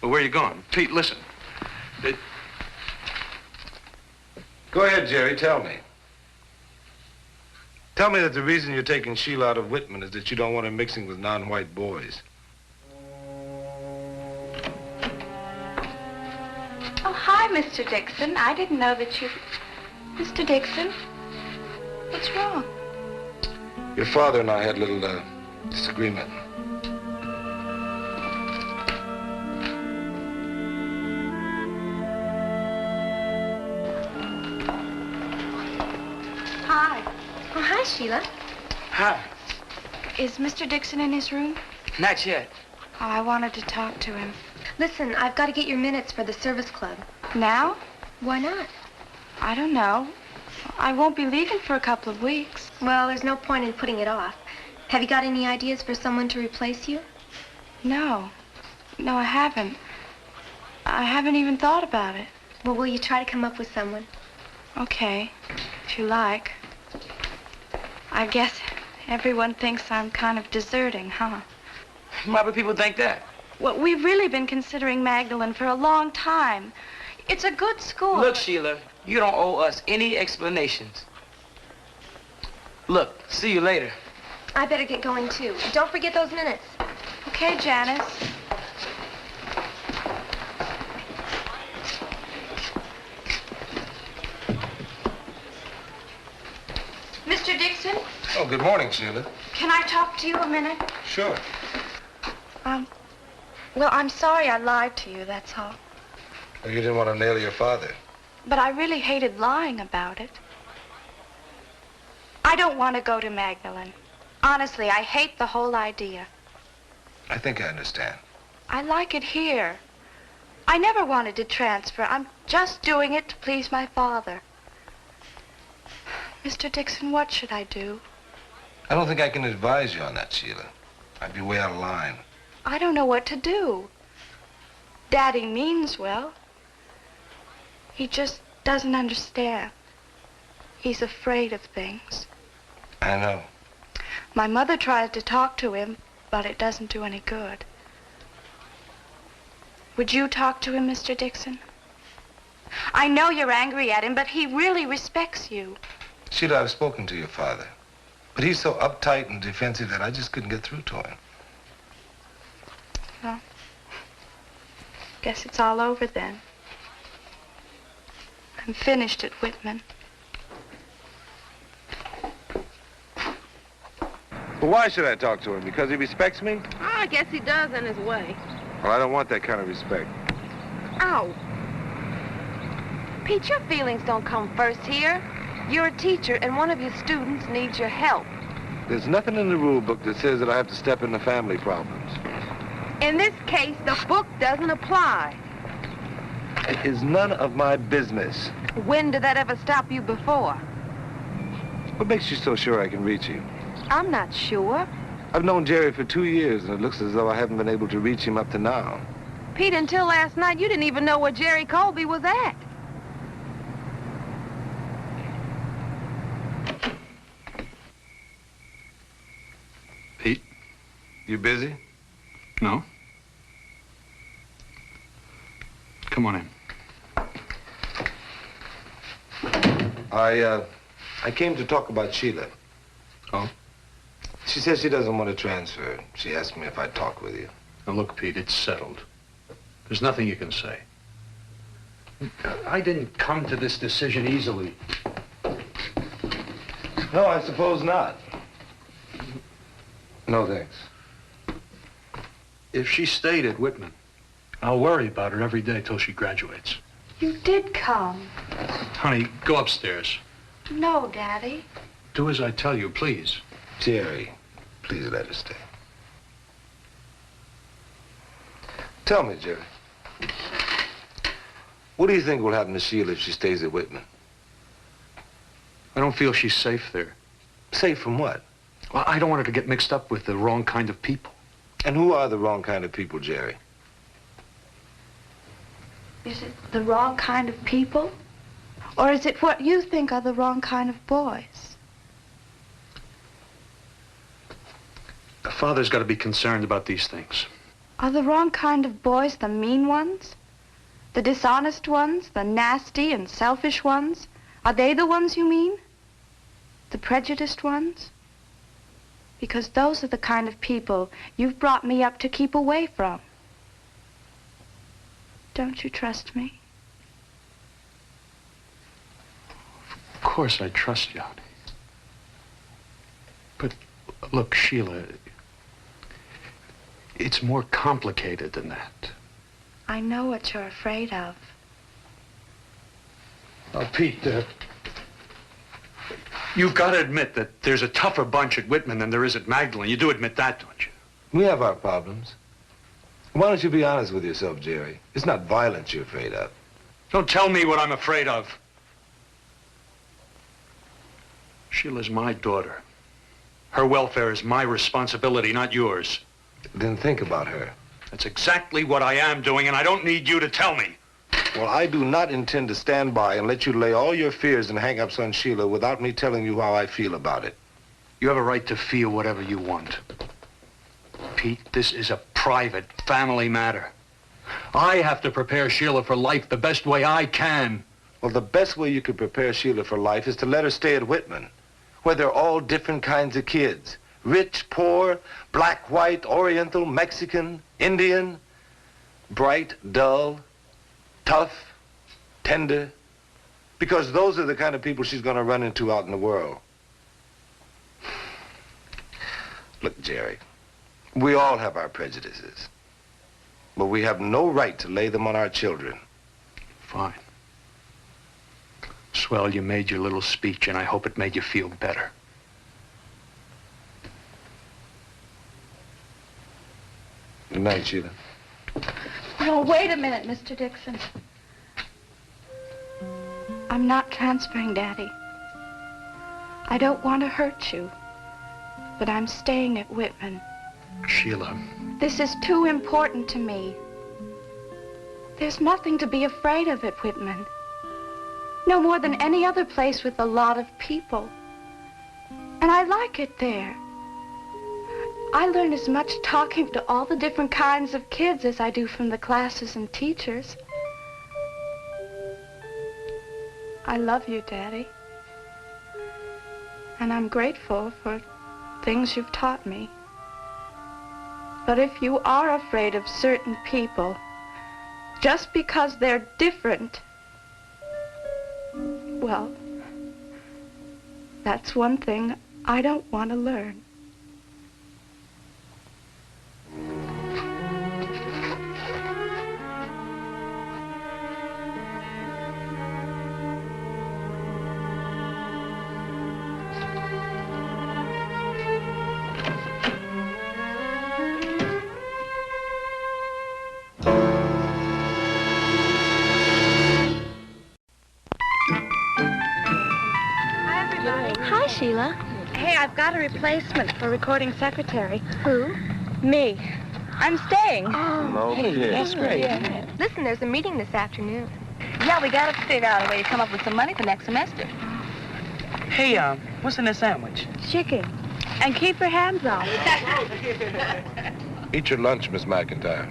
Well, where are you going? Pete, listen. Go ahead, Jerry, tell me. Tell me that the reason you're taking Sheila out of Whitman is that you don't want her mixing with non-white boys. Oh, hi, Mr. Dixon. I didn't know that you... Mr. Dixon, what's wrong? Your father and I had a little, disagreement. Sheila. Hi. Is Mr. Dixon in his room? Not yet. Oh, I wanted to talk to him. Listen, I've got to get your minutes for the service club. Now? Why not? I don't know. I won't be leaving for a couple of weeks. Well, there's no point in putting it off. Have you got any ideas for someone to replace you? No. No, I haven't. I haven't even thought about it. Well, will you try to come up with someone? Okay, if you like. I guess everyone thinks I'm kind of deserting, huh? Why would people think that? Well, we've really been considering Magdalen for a long time. It's a good school. Look, Sheila, you don't owe us any explanations. Look, see you later. I better get going, too. Don't forget those minutes. Okay, Janice. Mr. Dixon, Oh, good morning, Sheila. can I talk to you a minute? Sure. Well, I'm sorry I lied to you, that's all. You didn't want to nail your father. But I really hated lying about it. I don't want to go to Magdalen. Honestly, I hate the whole idea. I think I understand. I like it here. I never wanted to transfer. I'm just doing it to please my father. Mr. Dixon, what should I do? I don't think I can advise you on that, Sheila. I'd be way out of line. I don't know what to do. Daddy means well. He just doesn't understand. He's afraid of things. I know. My mother tries to talk to him, but it doesn't do any good. Would you talk to him, Mr. Dixon? I know you're angry at him, but he really respects you. Sheila, I've spoken to your father. But he's so uptight and defensive that I just couldn't get through to him. Well, guess it's all over then. I'm finished at Whitman. Well, why should I talk to him? Because he respects me? I guess he does in his way. Well, I don't want that kind of respect. Ow. Pete, your feelings don't come first here. You're a teacher, and one of your students needs your help. There's nothing in the rule book that says that I have to step into family problems. In this case, the book doesn't apply. It is none of my business. When did that ever stop you before? What makes you so sure I can reach you? I'm not sure. I've known Jerry for 2 years, and it looks as though I haven't been able to reach him up to now. Pete, until last night, you didn't even know where Jerry Colby was at. Pete? You busy? No. Come on in. I came to talk about Sheila. Oh? She says she doesn't want to transfer. She asked me if I'd talk with you. Now, look, Pete, it's settled. There's nothing you can say. I didn't come to this decision easily. No, I suppose not. No, thanks. If she stayed at Whitman, I'll worry about her every day till she graduates. You did come. Honey, go upstairs. No, Daddy. Do as I tell you, please. Jerry, please let her stay. Tell me, Jerry. What do you think will happen to Sheila if she stays at Whitman? I don't feel she's safe there. Safe from what? Well, I don't want her to get mixed up with the wrong kind of people. And who are the wrong kind of people, Jerry? Is it the wrong kind of people? Or is it what you think are the wrong kind of boys? A father's got to be concerned about these things. Are the wrong kind of boys the mean ones? The dishonest ones? The nasty and selfish ones? Are they the ones you mean? The prejudiced ones? Because those are the kind of people you've brought me up to keep away from. Don't you trust me? Of course I trust you, honey. But look, Sheila, it's more complicated than that. I know what you're afraid of. Oh, Pete, You've got to admit that there's a tougher bunch at Whitman than there is at Magdalen. You do admit that, don't you? We have our problems. Why don't you be honest with yourself, Jerry? It's not violence you're afraid of. Don't tell me what I'm afraid of. Sheila's my daughter. Her welfare is my responsibility, not yours. Then think about her. That's exactly what I am doing, and I don't need you to tell me. Well, I do not intend to stand by and let you lay all your fears and hang-ups on Sheila without me telling you how I feel about it. You have a right to feel whatever you want. Pete, this is a private family matter. I have to prepare Sheila for life the best way I can. Well, the best way you could prepare Sheila for life is to let her stay at Whitman, where they're all different kinds of kids. Rich, poor, black, white, Oriental, Mexican, Indian, bright, dull, tough, tender, because those are the kind of people she's going to run into out in the world. Look, Jerry, we all have our prejudices, but we have no right to lay them on our children. Fine. Swell, you made your little speech, and I hope it made you feel better. Good night, Sheila. No, wait a minute, Mr. Dixon. I'm not transferring, Daddy. I don't want to hurt you, but I'm staying at Whitman. Sheila. This is too important to me. There's nothing to be afraid of at Whitman. No more than any other place with a lot of people. And I like it there. I learn as much talking to all the different kinds of kids as I do from the classes and teachers. I love you, Daddy. And I'm grateful for things you've taught me. But if you are afraid of certain people, just because they're different, well, that's one thing I don't want to learn. Hi, Sheila. Hey, I've got a replacement for recording secretary. Who? Me. I'm staying. Oh, hey, that's great. Yeah. Listen, there's a meeting this afternoon. Yeah, we gotta figure out a way to come up with some money for next semester. Hey, what's in this sandwich? Chicken. And keep your hands off. Eat your lunch, Miss McIntyre.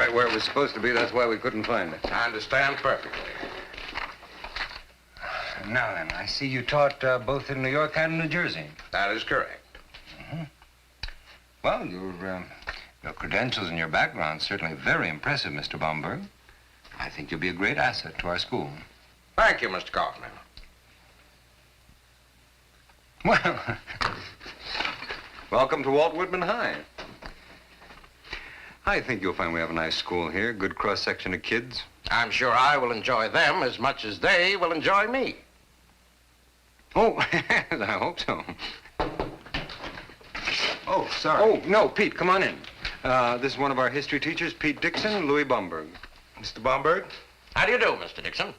right where it was supposed to be. That's why we couldn't find it. I understand perfectly. Now then, I see you taught both in New York and New Jersey. That is correct. Well, your credentials and your background certainly very impressive, Mr. Baumberg. I think you'll be a great asset to our school. Thank you, Mr. Kaufman. Well, welcome to Walt Whitman High. I think you'll find we have a nice school here, good cross-section of kids. I'm sure I will enjoy them as much as they will enjoy me. Oh, I hope so. Oh, sorry. Oh, no, Pete, come on in. This is one of our history teachers, Pete Dixon, Louis Baumberg. Mr. Baumberg? How do you do, Mr. Dixon?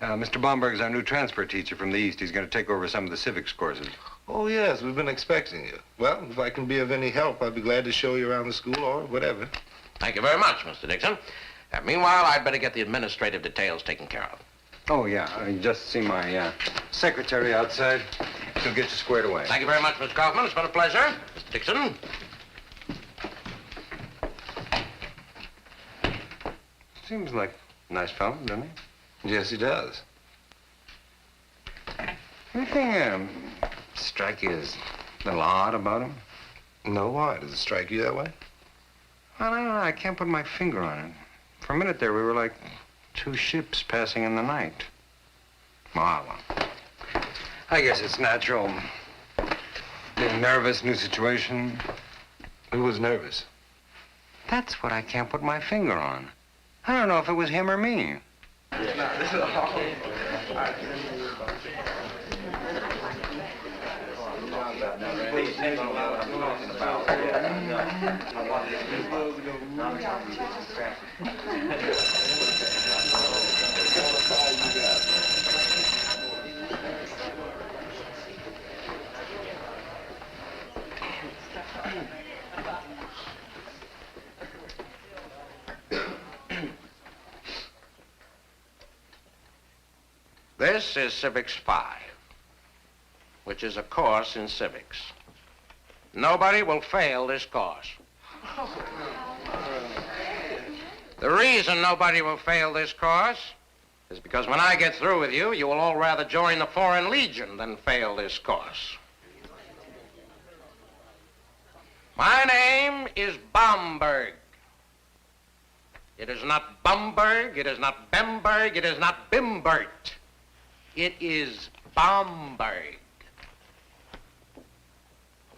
Mr. Baumberg is our new transfer teacher from the East. He's going to take over some of the civics courses. Oh, yes, we've been expecting you. Well, if I can be of any help, I'd be glad to show you around the school or whatever. Thank you very much, Mr. Dixon. Meanwhile, I'd better get the administrative details taken care of. Oh, yeah. I just see my secretary outside. She'll get you squared away. Thank you very much, Mr. Kaufman. It's been a pleasure. Mr. Dixon. Seems like a nice fellow, doesn't he? Yes, he does. Anything strike you as a little odd about him? No, why? Does it strike you that way? Well, I don't know. I can't put my finger on it. For a minute there, we were like two ships passing in the night. Well, I guess it's natural. Being nervous, new situation. Who was nervous? That's what I can't put my finger on. I don't know if it was him or me. This is Civics 5, which is a course in civics. Nobody will fail this course. The reason nobody will fail this course is because when I get through with you, you will all rather join the Foreign Legion than fail this course. My name is Baumberg. It is not Bumberg, it is not Bemberg, it is not Bimbert. It is Baumberg.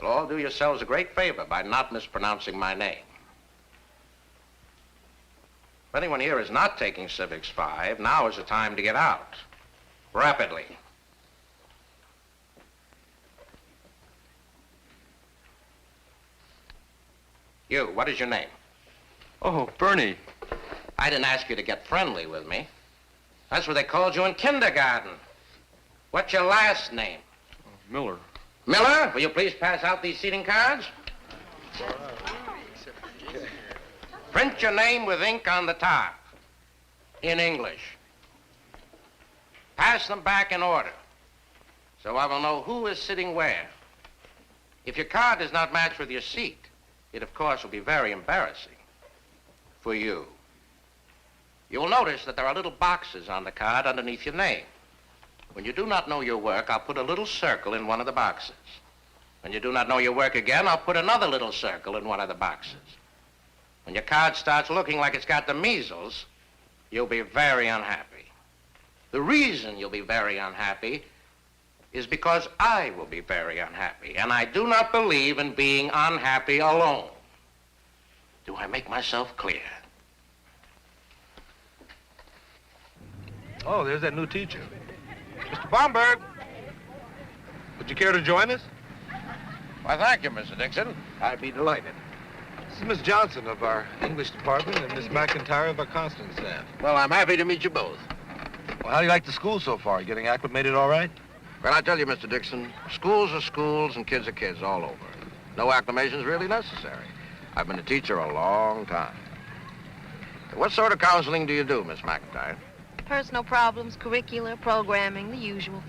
You'll all do yourselves a great favor by not mispronouncing my name. If anyone here is not taking Civics 5, now is the time to get out. Rapidly. You, what is your name? Oh, Bernie. I didn't ask you to get friendly with me. That's what they called you in kindergarten. What's your last name? Miller. Miller, will you please pass out these seating cards? Print your name with ink on the top, in English. Pass them back in order, so I will know who is sitting where. If your card does not match with your seat, it, of course, will be very embarrassing for you. You will notice that there are little boxes on the card underneath your name. When you do not know your work, I'll put a little circle in one of the boxes. When you do not know your work again, I'll put another little circle in one of the boxes. When your card starts looking like it's got the measles, you'll be very unhappy. The reason you'll be very unhappy is because I will be very unhappy, and I do not believe in being unhappy alone. Do I make myself clear? Oh, there's that new teacher. Mr. Baumberg, would you care to join us? Why, thank you, Mr. Dixon. I'd be delighted. This is Miss Johnson of our English department and Miss McIntyre of our constant staff. Well, I'm happy to meet you both. Well, how do you like the school so far? Getting acclimated all right? Well, I tell you, Mr. Dixon, schools are schools and kids are kids all over. No acclimation's really necessary. I've been a teacher a long time. What sort of counseling do you do, Miss McIntyre? Personal problems, curricular, programming, the usual.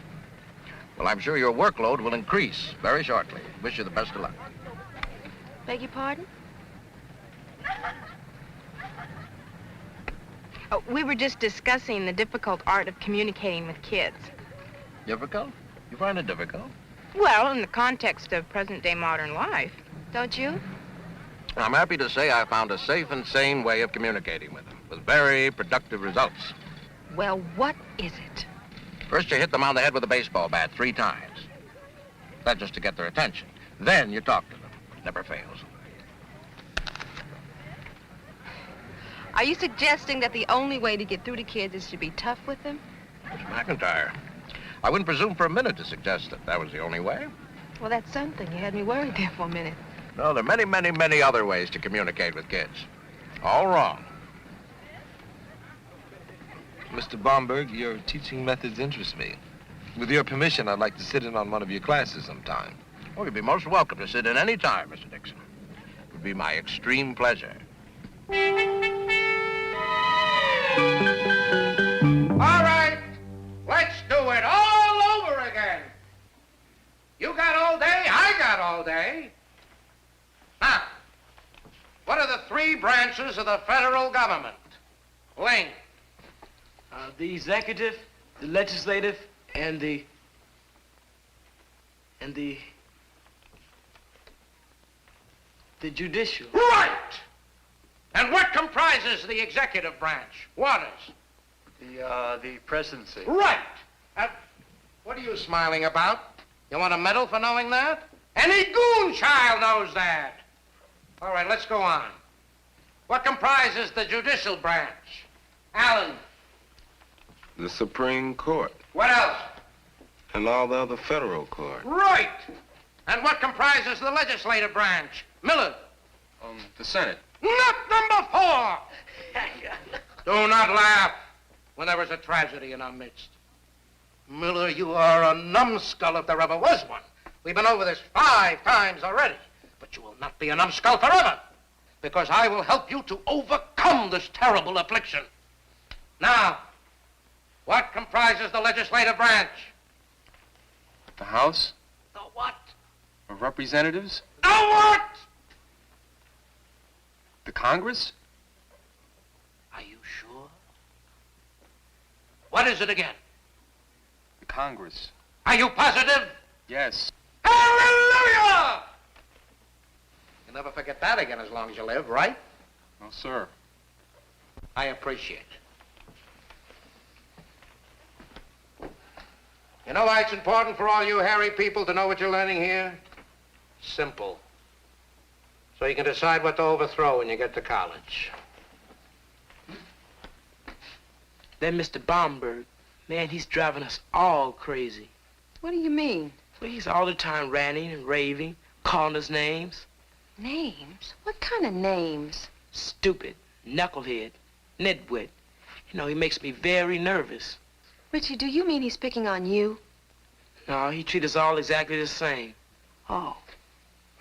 Well, I'm sure your workload will increase very shortly. Wish you the best of luck. Beg your pardon? We were just discussing the difficult art of communicating with kids. Difficult? You find it difficult? Well, in the context of present-day modern life, don't you? I'm happy to say I found a safe and sane way of communicating with them, with very productive results. Well, what is it? First, you hit them on the head with a baseball bat 3 times. That's just to get their attention. Then you talk to them. It never fails. Are you suggesting that the only way to get through to kids is to be tough with them? Miss McIntyre, I wouldn't presume for a minute to suggest that that was the only way. Well, that's something. You had me worried there for a minute. No, there are many, many, many other ways to communicate with kids. All wrong. Mr. Bomberg, your teaching methods interest me. With your permission, I'd like to sit in on one of your classes sometime. Oh, you'd be most welcome to sit in any time, Mr. Dixon. It would be my extreme pleasure. All right, let's do it all over again. You got all day, I got all day. Now, what are the 3 branches of the federal government? Link. The executive, the legislative, and the judicial. Right! And what comprises the executive branch? Waters. The presidency. Right. What are you smiling about? You want a medal for knowing that? Any goon child knows that. All right, let's go on. What comprises the judicial branch? Allen. The Supreme Court. What else? And all the other federal courts. Right. And what comprises the legislative branch? Miller. The Senate. Not number 4. Do not laugh when there is a tragedy in our midst. Miller, you are a numbskull if there ever was one. We've been over this 5 times already. But you will not be a numbskull forever, because I will help you to overcome this terrible affliction. Now, what comprises the legislative branch? The House? The what? Of Representatives? The what? The Congress? Are you sure? What is it again? The Congress. Are you positive? Yes. Hallelujah! You'll never forget that again as long as you live, right? No, sir. I appreciate it. You know why it's important for all you hairy people to know what you're learning here? Simple. So you can decide what to overthrow when you get to college. Then Mr. Bomberg, man, he's driving us all crazy. What do you mean? Well, he's all the time ranting and raving, calling us names. Names? What kind of names? Stupid, knucklehead, nitwit. You know, he makes me very nervous. Richie, do you mean he's picking on you? No, he treats us all exactly the same. Oh,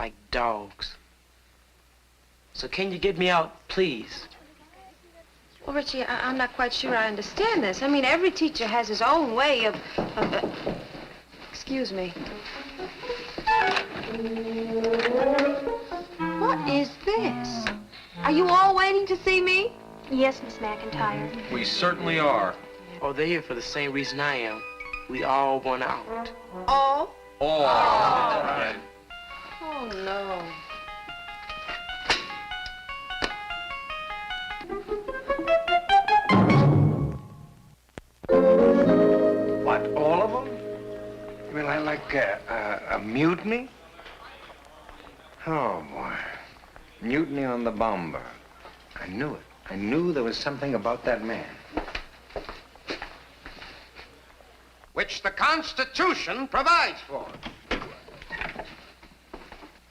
like dogs. So can you get me out, please? Well, Richie, I'm not quite sure I understand this. I mean, every teacher has his own way of excuse me. What is this? Are you all waiting to see me? Yes, Miss McIntyre. We certainly are. Oh, they're here for the same reason I am. We all want out. All? All. Right. Oh, no. What, all of them? You mean like a mutiny? Oh, boy. Mutiny on the Bomber. I knew it. I knew there was something about that man. Which the Constitution provides for.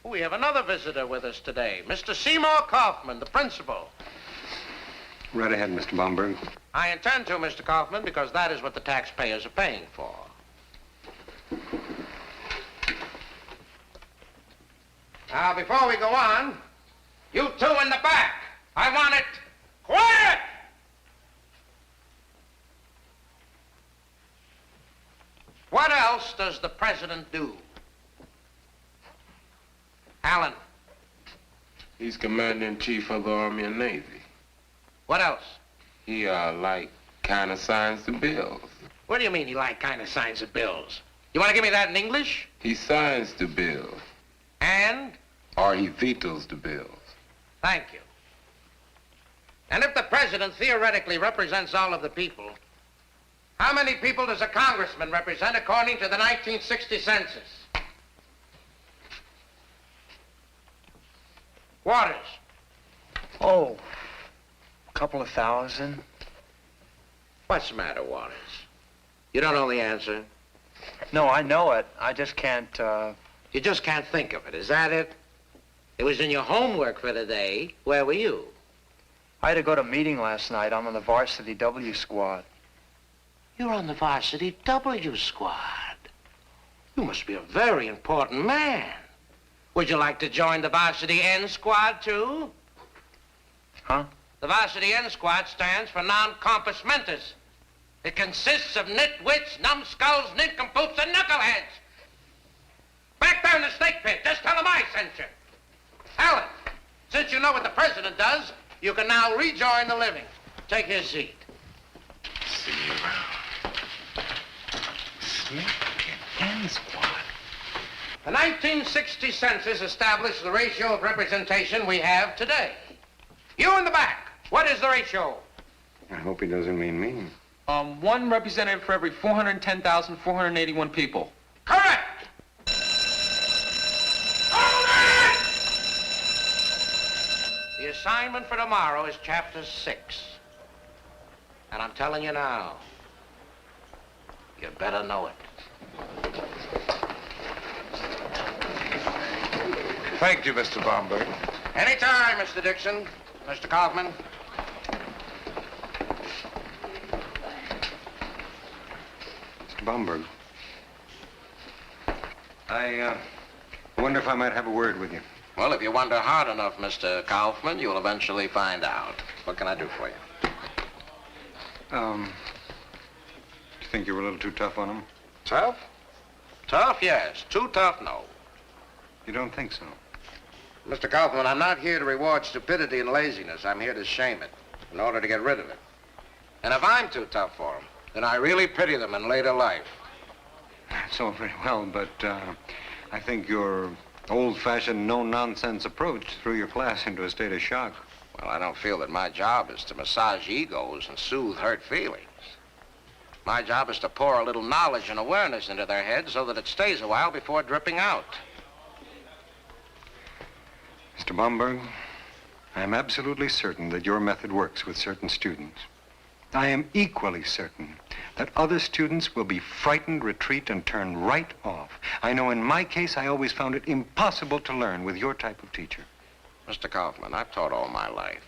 We have another visitor with us today, Mr. Seymour Kaufman, the principal. Right ahead, Mr. Bomberg. I intend to, Mr. Kaufman, because that is what the taxpayers are paying for. Now, before we go on, you two in the back, I want it quiet! What else does the president do? Allen. He's Commander-in-Chief of the Army and Navy. What else? He, kind of signs the bills. What do you mean he kind of signs the bills? You want to give me that in English? He signs the bills. And? Or he vetoes the bills. Thank you. And if the president theoretically represents all of the people, how many people does a congressman represent according to the 1960 census? Waters. Oh, a couple of thousand. What's the matter, Waters? You don't know the answer? No, I know it. I just can't, You just can't think of it, is that it? It was in your homework for the day. Where were you? I had to go to a meeting last night. I'm on the varsity W squad. You're on the varsity W squad. You must be a very important man. Would you like to join the varsity N squad, too? Huh? The varsity N squad stands for non-compos mentis. It consists of nitwits, numbskulls, nincompoops, and knuckleheads. Back there in the snake pit, just tell them I sent you. Alan, since you know what the president does, you can now rejoin the living. Take your seat. See you around. Snake N squad. The 1960 census established the ratio of representation we have today. You in the back, what is the ratio? I hope he doesn't mean me. One representative for every 410,481 people. Correct! The assignment for tomorrow is chapter 6. And I'm telling you now, you better know it. Thank you, Mr. Bomberg. Anytime, Mr. Dixon. Mr. Kaufman. Mr. Bomberg. I wonder if I might have a word with you. Well, if you wonder hard enough, Mr. Kaufman, you'll eventually find out. What can I do for you? Do you think you were a little too tough on him? Tough? Tough, yes. Too tough, no. You don't think so? Mr. Kaufman, I'm not here to reward stupidity and laziness. I'm here to shame it, in order to get rid of it. And if I'm too tough for them, then I really pity them in later life. That's all very well, but I think your old-fashioned, no-nonsense approach threw your class into a state of shock. Well, I don't feel that my job is to massage egos and soothe hurt feelings. My job is to pour a little knowledge and awareness into their heads so that it stays a while before dripping out. Mr. Bomberg, I am absolutely certain that your method works with certain students. I am equally certain that other students will be frightened, retreat, and turn right off. I know in my case, I always found it impossible to learn with your type of teacher. Mr. Kaufman, I've taught all my life.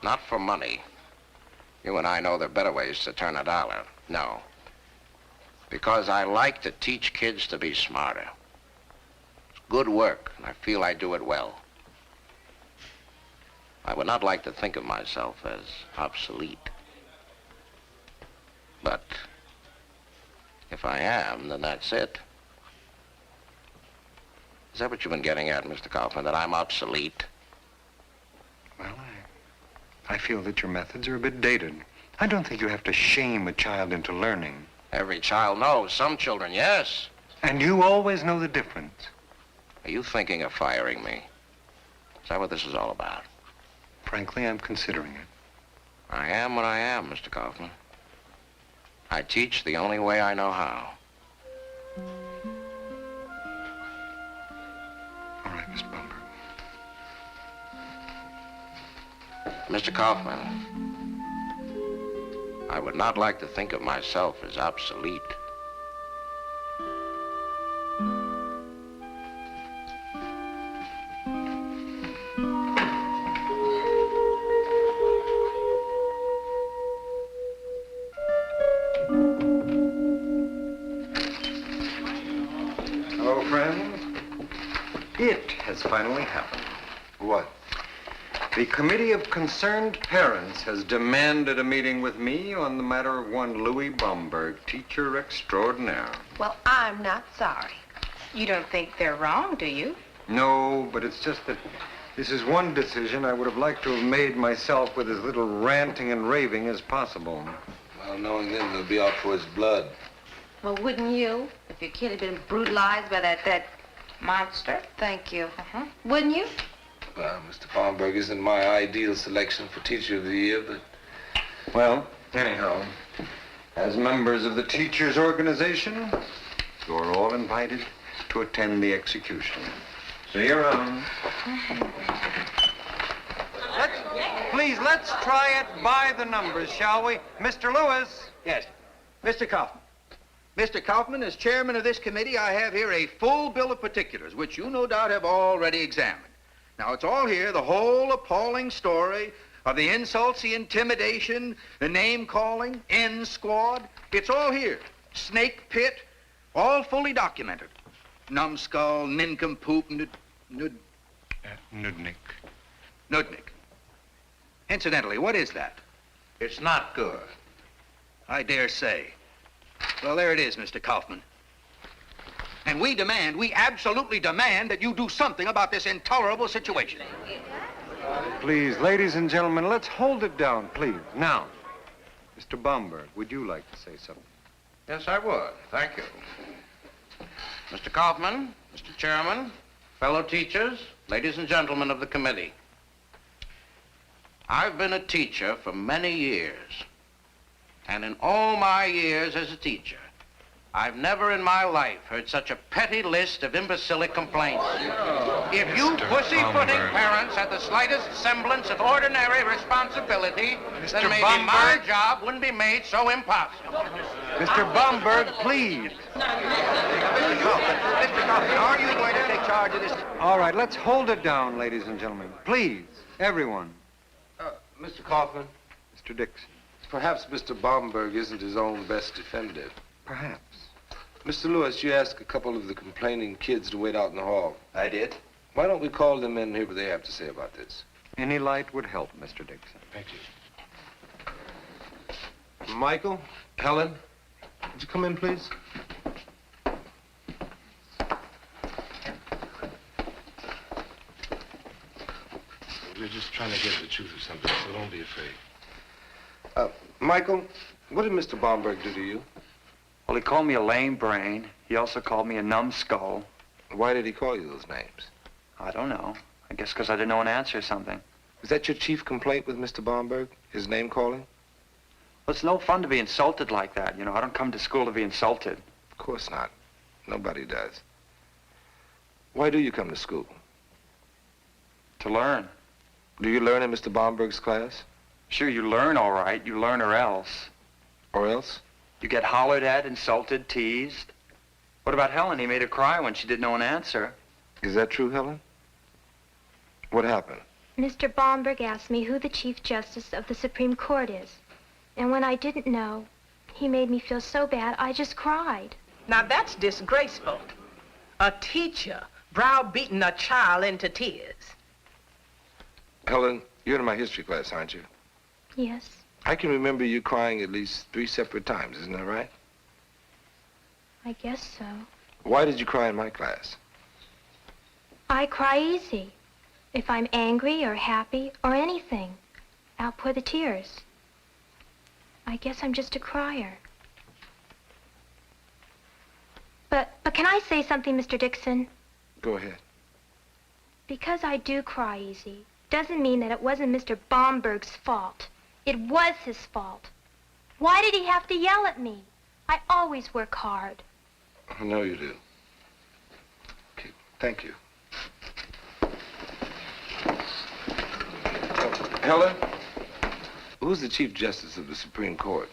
Not for money. You and I know there are better ways to turn a dollar. No. Because I like to teach kids to be smarter. It's good work, and I feel I do it well. I would not like to think of myself as obsolete. But if I am, then that's it. Is that what you've been getting at, Mr. Kaufman, that I'm obsolete? Well, I feel that your methods are a bit dated. I don't think you have to shame a child into learning. Every child knows. Some children, yes. And you always know the difference. Are you thinking of firing me? Is that what this is all about? Frankly, I'm considering it. I am what I am, Mr. Kaufman. I teach the only way I know how. All right, Mr. Bomberg. Mr. Kaufman, I would not like to think of myself as obsolete. Hello, friends. It has finally happened. What? The Committee of Concerned Parents has demanded a meeting with me on the matter of one Louis Bomberg, teacher extraordinaire. Well, I'm not sorry. You don't think they're wrong, do you? No, but it's just that This is one decision I would have liked to have made myself with as little ranting and raving as possible. Well, knowing him, they'll be out for his blood. Well, wouldn't you? If your kid had been brutalized by that monster? Thank you. Wouldn't you? Well, Mr. Baumberg isn't my ideal selection for Teacher of the Year, but... Well, anyhow, as members of the teachers' organization, you're all invited to attend the execution. See you around. Let's try it by the numbers, shall we? Mr. Lewis. Yes. Mr. Kaufman. Mr. Kaufman, as chairman of this committee, I have here a full bill of particulars, which you no doubt have already examined. Now, it's all here, the whole appalling story of the insults, the intimidation, the name-calling, N squad. It's all here. Snake pit, all fully documented. Numbskull, nincompoop, Nudnik. Nudnik. Incidentally, what is that? It's not good. I dare say. Well, there it is, Mr. Kaufman. And we absolutely demand that you do something about this intolerable situation. Please, ladies and gentlemen, let's hold it down, please. Now, Mr. Baumberg, would you like to say something? Yes, I would. Thank you. Mr. Kaufman, Mr. Chairman, fellow teachers, ladies and gentlemen of the committee. I've been a teacher for many years. And in all my years as a teacher, I've never in my life heard such a petty list of imbecilic complaints. If you pussy-footing parents had the slightest semblance of ordinary responsibility, then maybe my job wouldn't be made so impossible. Mr. Baumberg, please. Mr. Kaufman, are you going to take charge of this? All right, let's hold it down, ladies and gentlemen. Please, everyone. Mr. Kaufman? Mr. Dixon. Perhaps Mr. Baumberg isn't his own best defender. Perhaps. Mr. Lewis, you asked a couple of the complaining kids to wait out in the hall. I did. Why don't we call them in and hear what they have to say about this? Any light would help, Mr. Dixon. Thank you. Michael, Helen, would you come in, please? We're just trying to get the truth of something, so don't be afraid. Michael, what did Mr. Baumberg do to you? Well, he called me a lame brain. He also called me a numbskull. Why did he call you those names? I don't know. I guess because I didn't know an answer or something. Is that your chief complaint with Mr. Baumberg? His name calling? Well, it's no fun to be insulted like that. You know, I don't come to school to be insulted. Of course not. Nobody does. Why do you come to school? To learn. Do you learn in Mr. Baumberg's class? Sure, you learn all right. You learn or else. Or else? You get hollered at, insulted, teased. What about Helen? He made her cry when she didn't know an answer. Is that true, Helen? What happened? Mr. Baumberg asked me who the Chief Justice of the Supreme Court is. And when I didn't know, he made me feel so bad, I just cried. Now that's disgraceful. A teacher browbeating a child into tears. Helen, you're in my history class, aren't you? Yes. I can remember you crying at least 3 separate times, isn't that right? I guess so. Why did you cry in my class? I cry easy. If I'm angry or happy or anything, out pour the tears. I guess I'm just a crier. But can I say something, Mr. Dixon? Go ahead. Because I do cry easy doesn't mean that it wasn't Mr. Baumberg's fault. It was his fault. Why did he have to yell at me? I always work hard. I know you do. Okay, thank you. Helen, who's the Chief Justice of the Supreme Court?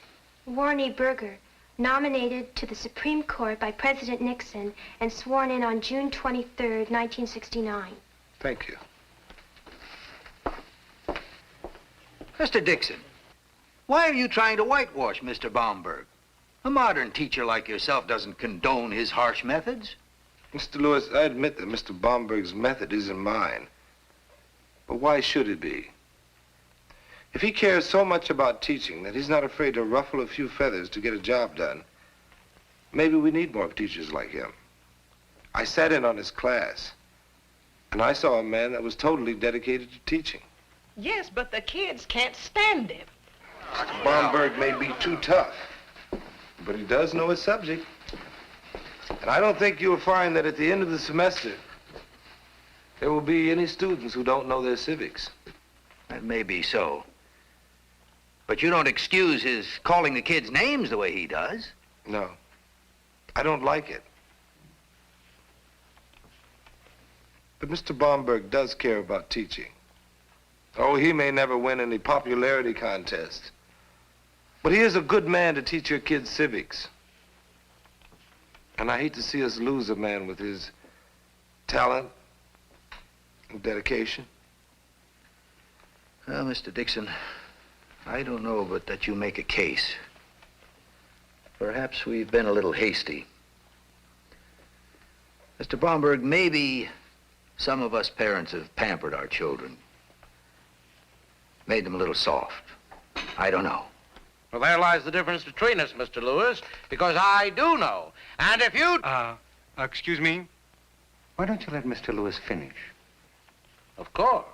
Warney Burger, nominated to the Supreme Court by President Nixon and sworn in on June 23rd, 1969. Thank you. Mr. Dixon, why are you trying to whitewash Mr. Baumberg? A modern teacher like yourself doesn't condone his harsh methods. Mr. Lewis, I admit that Mr. Baumberg's method isn't mine. But why should it be? If he cares so much about teaching that he's not afraid to ruffle a few feathers to get a job done, maybe we need more teachers like him. I sat in on his class. And I saw a man that was totally dedicated to teaching. Yes, but the kids can't stand him. Bomberg may be too tough, but he does know his subject. And I don't think you'll find that at the end of the semester, there will be any students who don't know their civics. That may be so. But you don't excuse his calling the kids names the way he does. No, I don't like it. But Mr. Bomberg does care about teaching. Oh, he may never win any popularity contest, but he is a good man to teach your kids civics. And I hate to see us lose a man with his talent and dedication. Well, Mr. Dixon, I don't know but that you make a case. Perhaps we've been a little hasty. Mr. Bomberg, maybe some of us parents have pampered our children. Made them a little soft. I don't know. Well, there lies the difference between us, Mr. Lewis, because I do know. And if you... Excuse me? Why don't you let Mr. Lewis finish? Of course.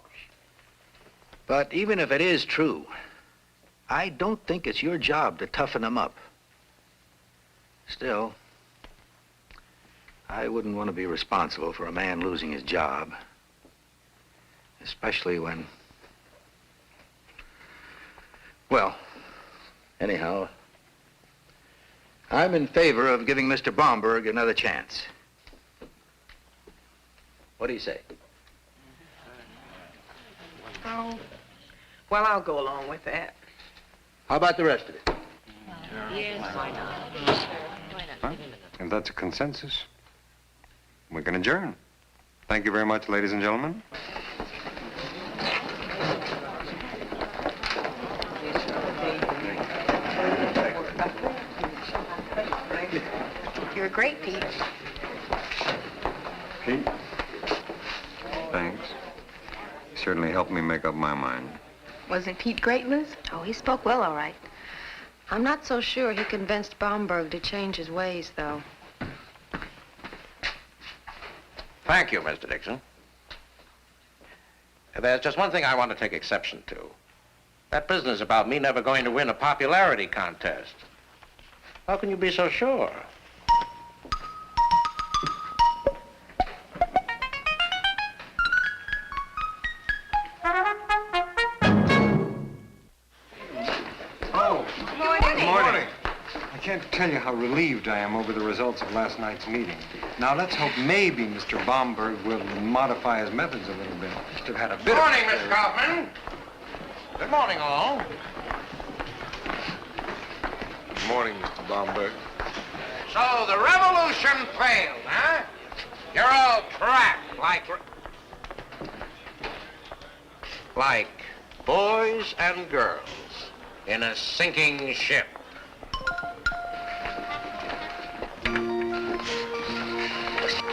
But even if it is true, I don't think it's your job to toughen them up. Still, I wouldn't want to be responsible for a man losing his job. Especially when... Well, anyhow, I'm in favor of giving Mr. Bomberg another chance. What do you say? Oh, well, I'll go along with that. How about the rest of it? Yes, why not? If that's a consensus, we can adjourn. Thank you very much, ladies and gentlemen. You're great, Pete. Pete? Thanks. You certainly helped me make up my mind. Wasn't Pete great, Liz? Oh, he spoke well, all right. I'm not so sure he convinced Bomberg to change his ways, though. Thank you, Mr. Dixon. There's just one thing I want to take exception to. That business about me never going to win a popularity contest. How can you be so sure? I can't tell you how relieved I am over the results of last night's meeting. Now, let's hope maybe Mr. Bomberg will modify his methods a little bit. Must have had a bit Good morning, Miss Kaufman. Good morning, all. Good morning, Mr. Bomberg. So the revolution failed, huh? You're all trapped like boys and girls in a sinking ship.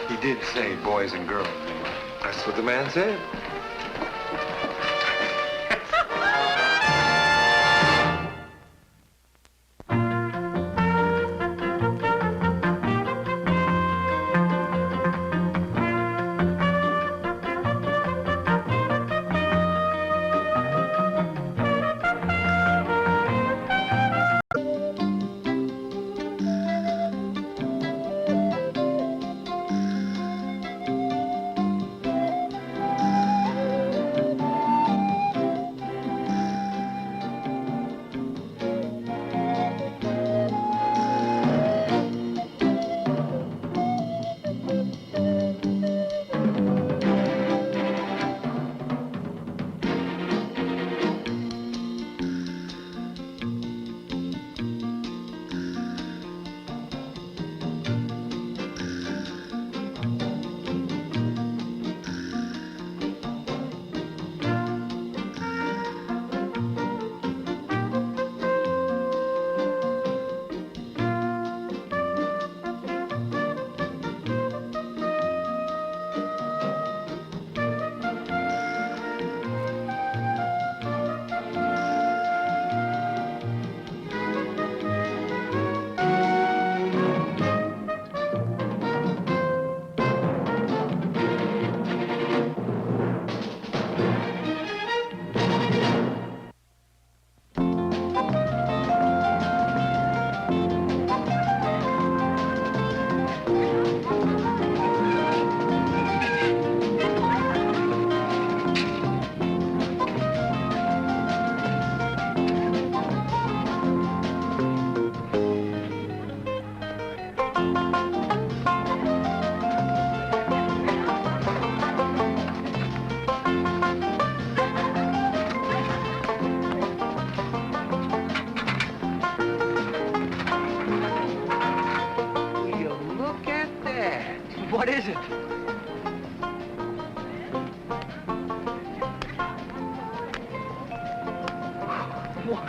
He did say boys and girls. That's what the man said.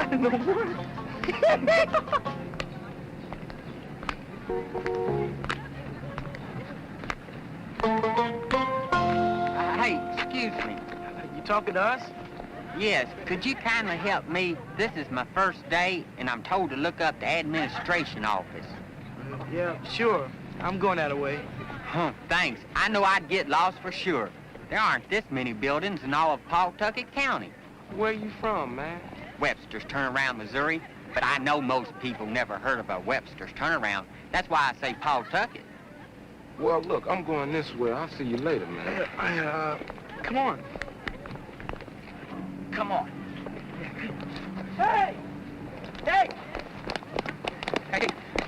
What in the world? Hey, excuse me. You talking to us? Yes, could you kindly help me? This is my first day, and I'm told to look up the administration office. Yeah, sure. I'm going that way. Huh, thanks. I know I'd get lost for sure. There aren't this many buildings in all of Pawtucket County. Where you from, man? Webster's Turnaround, Missouri. But I know most people never heard of a Webster's Turnaround. That's why I say Pawtucket. Well, look, I'm going this way. I'll see you later, man. Come on. Come on. Hey! Hey! Hey,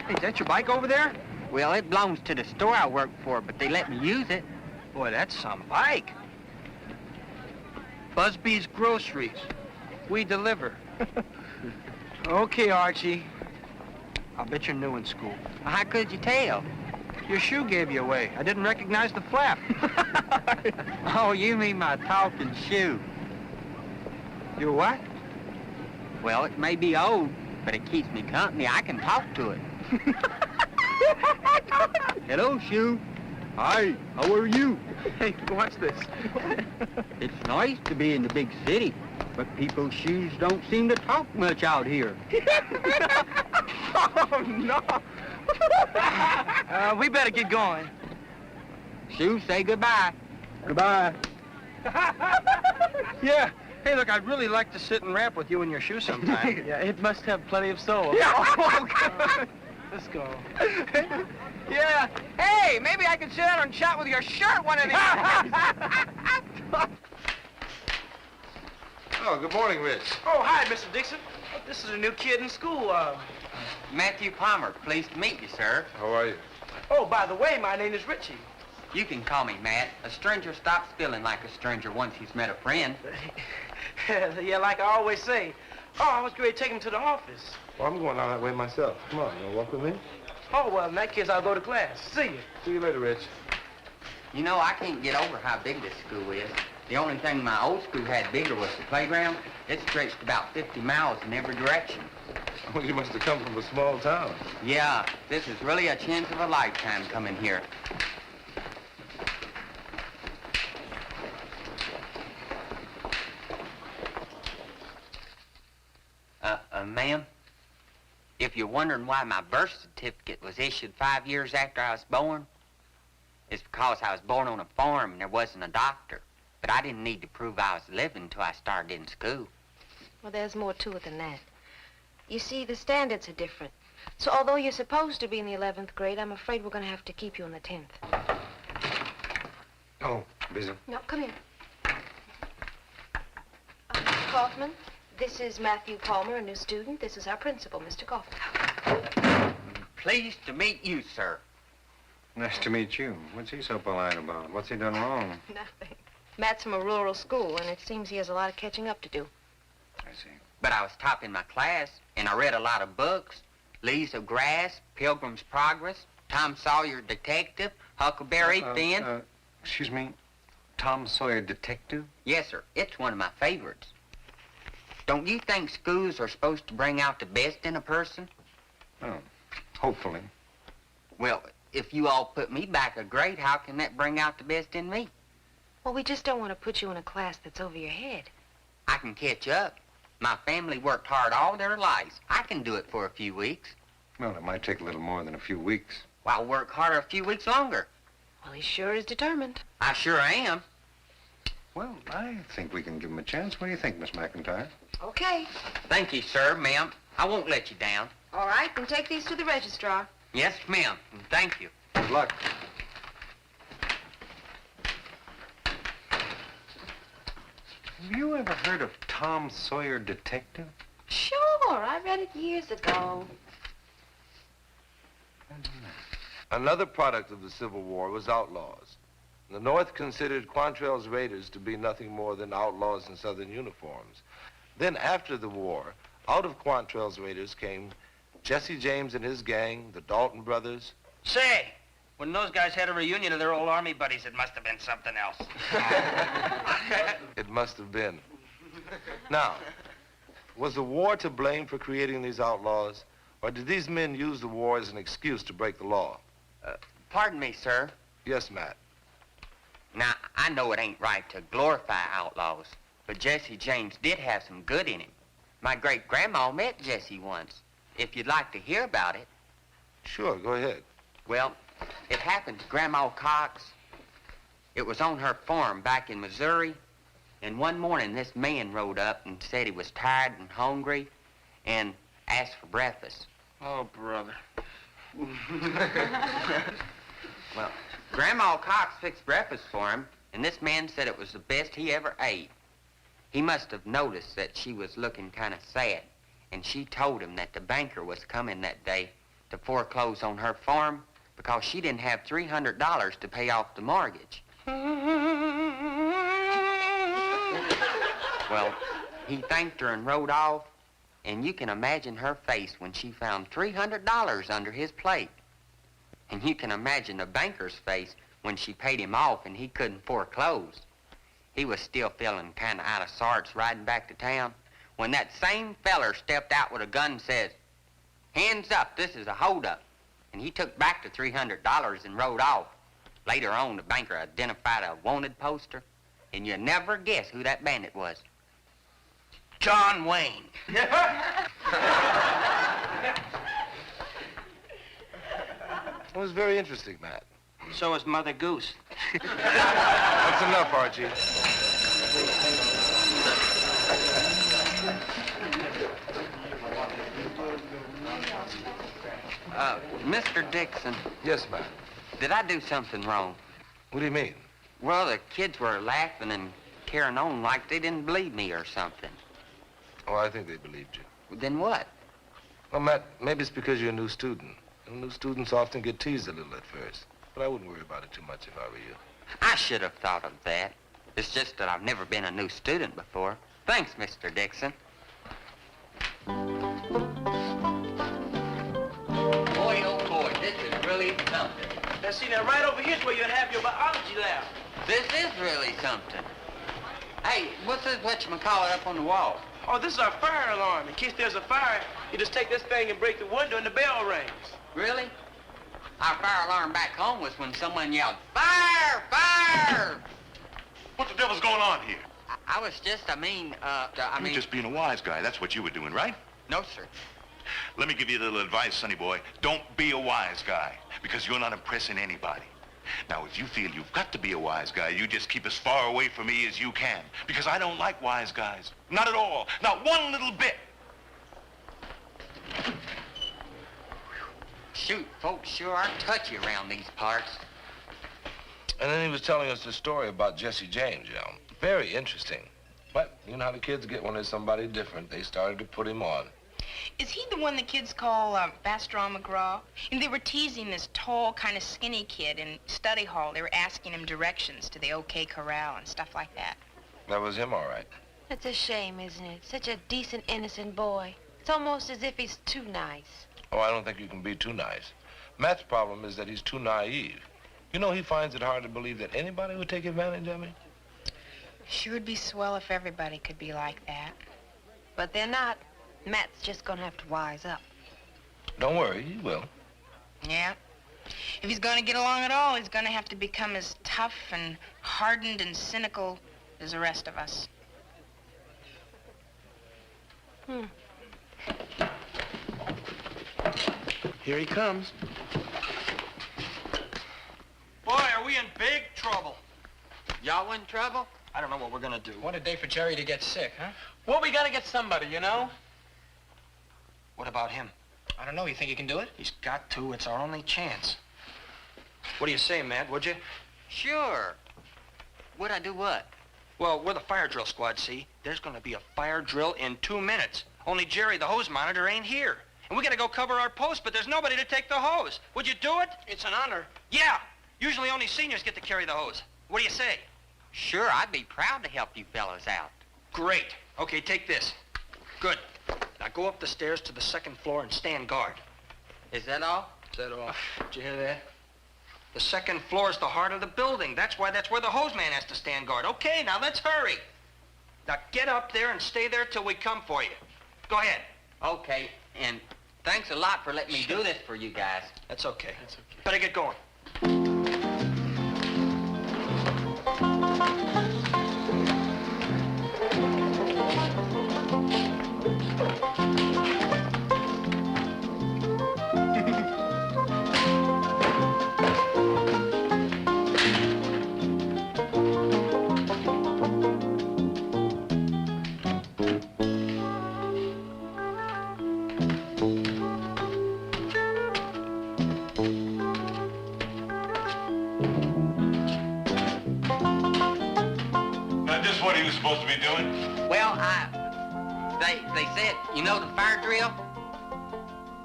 is that your bike over there? Well, it belongs to the store I work for, but they let me use it. Boy, that's some bike. Busby's Groceries. We deliver. Okay, Archie. I'll bet you're new in school. How could you tell? Your shoe gave you away. I didn't recognize the flap. Oh, you mean my talking shoe. Your what? Well, it may be old, but it keeps me company. I can talk to it. Hello, shoe. Hi, how are you? Hey, watch this. It's nice to be in the big city, but people's shoes don't seem to talk much out here. Oh, no. We better get going. Shoe, say goodbye. Goodbye. Yeah. Hey, look, I'd really like to sit and rap with you in your shoe sometime. Yeah, it must have plenty of soul. Yeah. Oh, good. Let's go. Yeah. Hey, maybe I could sit down and chat with your shirt one of these days. Oh, good morning, Rich. Oh, hi, Mr. Dixon. This is a new kid in school. Matthew Palmer, pleased to meet you, sir. How are you? Oh, by the way, my name is Richie. You can call me Matt. A stranger stops feeling like a stranger once he's met a friend. Yeah, like I always say. Oh, I was going to take him to the office. Well, I'm going out that way myself. Come on, you want to walk with me? Oh, well, in that case, I'll go to class. See you. See you later, Rich. You know, I can't get over how big this school is. The only thing my old school had bigger was the playground. It stretched about 50 miles in every direction. Well, you must have come from a small town. Yeah, this is really a chance of a lifetime coming here. Ma'am, if you're wondering why my birth certificate was issued 5 years after I was born, it's because I was born on a farm and there wasn't a doctor. But I didn't need to prove I was living until I started in school. Well, there's more to it than that. You see, the standards are different. So although you're supposed to be in the 11th grade, I'm afraid we're going to have to keep you in the 10th. Oh, busy. No, come in. Mr. Kaufman, this is Matthew Palmer, a new student. This is our principal, Mr. Kaufman. Pleased to meet you, sir. Nice to meet you. What's he so polite about? What's he done wrong? Nothing. Matt's from a rural school, and it seems he has a lot of catching up to do. I see. But I was top in my class, and I read a lot of books. Leaves of Grass, Pilgrim's Progress, Tom Sawyer Detective, Huckleberry Finn. Excuse me, Tom Sawyer Detective? Yes, sir. It's one of my favorites. Don't you think schools are supposed to bring out the best in a person? Oh, hopefully. Well, if you all put me back a grade, how can that bring out the best in me? Well, we just don't want to put you in a class that's over your head. I can catch up. My family worked hard all their lives. I can do it for a few weeks. Well, it might take a little more than a few weeks. Well, I'll work harder a few weeks longer. Well, he sure is determined. I sure am. Well, I think we can give him a chance. What do you think, Miss McIntyre? Okay. Thank you, sir, ma'am. I won't let you down. All right, then take these to the registrar. Yes, ma'am. Thank you. Good luck. Have you ever heard of Tom Sawyer Detective? Sure, I read it years ago. Another product of the Civil War was outlaws. The North considered Quantrell's raiders to be nothing more than outlaws in Southern uniforms. Then after the war, out of Quantrell's raiders came Jesse James and his gang, the Dalton brothers. Say, when those guys had a reunion of their old army buddies, it must have been something else. It must have been. Now, was the war to blame for creating these outlaws? Or did these men use the war as an excuse to break the law? Pardon me, sir. Yes, Matt. Now, I know it ain't right to glorify outlaws, but Jesse James did have some good in him. My great-grandma met Jesse once. If you'd like to hear about it. Sure, go ahead. Well, it happened to Grandma Cox. It was on her farm back in Missouri, and one morning this man rode up and said he was tired and hungry and asked for breakfast. Oh, brother. Well, Grandma Cox fixed breakfast for him, and this man said it was the best he ever ate. He must have noticed that she was looking kind of sad, and she told him that the banker was coming that day to foreclose on her farm because she didn't have $300 to pay off the mortgage. Well, he thanked her and rode off, and you can imagine her face when she found $300 under his plate. And you can imagine the banker's face when she paid him off and he couldn't foreclose. He was still feeling kind of out of sorts riding back to town when that same feller stepped out with a gun and says, "Hands up, this is a holdup." And he took back the $300 and rode off. Later on, the banker identified a wanted poster, and you never guess who that bandit was. John Wayne. It was very interesting, Matt. So was Mother Goose. That's enough, Archie. Mr. Dixon. Yes, Matt. Did I do something wrong? What do you mean? Well, the kids were laughing and carrying on like they didn't believe me or something. Oh, I think they believed you. Then what? Well, Matt, maybe it's because you're a new student. And new students often get teased a little at first. But I wouldn't worry about it too much if I were you. I should have thought of that. It's just that I've never been a new student before. Thanks, Mr. Dixon. Boy, oh boy, this is really something. Now, see, now, right over here's where you have your biology lab. This is really something. Hey, what's this whatchamacallit up on the wall? Oh, this is our fire alarm. In case there's a fire, you just take this thing and break the window and the bell rings. Really? Our fire alarm back home was when someone yelled, "Fire! Fire!" What the devil's going on here? I was just, You're just being a wise guy. That's what you were doing, right? No, sir. Let me give you a little advice, sonny boy. Don't be a wise guy, because you're not impressing anybody. Now, if you feel you've got to be a wise guy, you just keep as far away from me as you can, because I don't like wise guys. Not at all. Not one little bit. Shoot, folks sure are touchy around these parts. And then he was telling us the story about Jesse James, you know. Very interesting. But you know how the kids get when there's somebody different. They started to put him on. Is he the one the kids call Bastrop McGraw? And they were teasing this tall, kind of skinny kid in study hall. They were asking him directions to the OK Corral and stuff like that. That was him, all right. It's a shame, isn't it? Such a decent, innocent boy. It's almost as if he's too nice. Oh, I don't think you can be too nice. Matt's problem is that he's too naive. You know, he finds it hard to believe that anybody would take advantage of him. Sure would be swell if everybody could be like that. But they're not. Matt's just gonna have to wise up. Don't worry, he will. Yeah. If he's gonna get along at all, he's gonna have to become as tough and hardened and cynical as the rest of us. Here he comes. Boy, are we in big trouble. Y'all in trouble? I don't know what we're gonna do. What a day for Jerry to get sick, huh? Well, we gotta get somebody, you know? What about him? I don't know. You think he can do it? He's got to. It's our only chance. What do you say, Matt, would you? Sure. Would I do what? Well, we're the fire drill squad, see? There's gonna be a fire drill in 2 minutes. Only Jerry, the hose monitor, ain't here. And we gotta go cover our post, but there's nobody to take the hose. Would you do it? It's an honor. Yeah. Usually only seniors get to carry the hose. What do you say? Sure, I'd be proud to help you fellas out. Great. Okay, take this. Good. Now go up the stairs to the second floor and stand guard. Is that all? Is that all? Did you hear that? The second floor is the heart of the building. That's where the hose man has to stand guard. Okay, now let's hurry. Now get up there and stay there till we come for you. Go ahead. Okay, and thanks a lot for letting me do this for you guys. That's okay. Better get going. Now, just what are you supposed to be doing? Well, they said, you know the fire drill?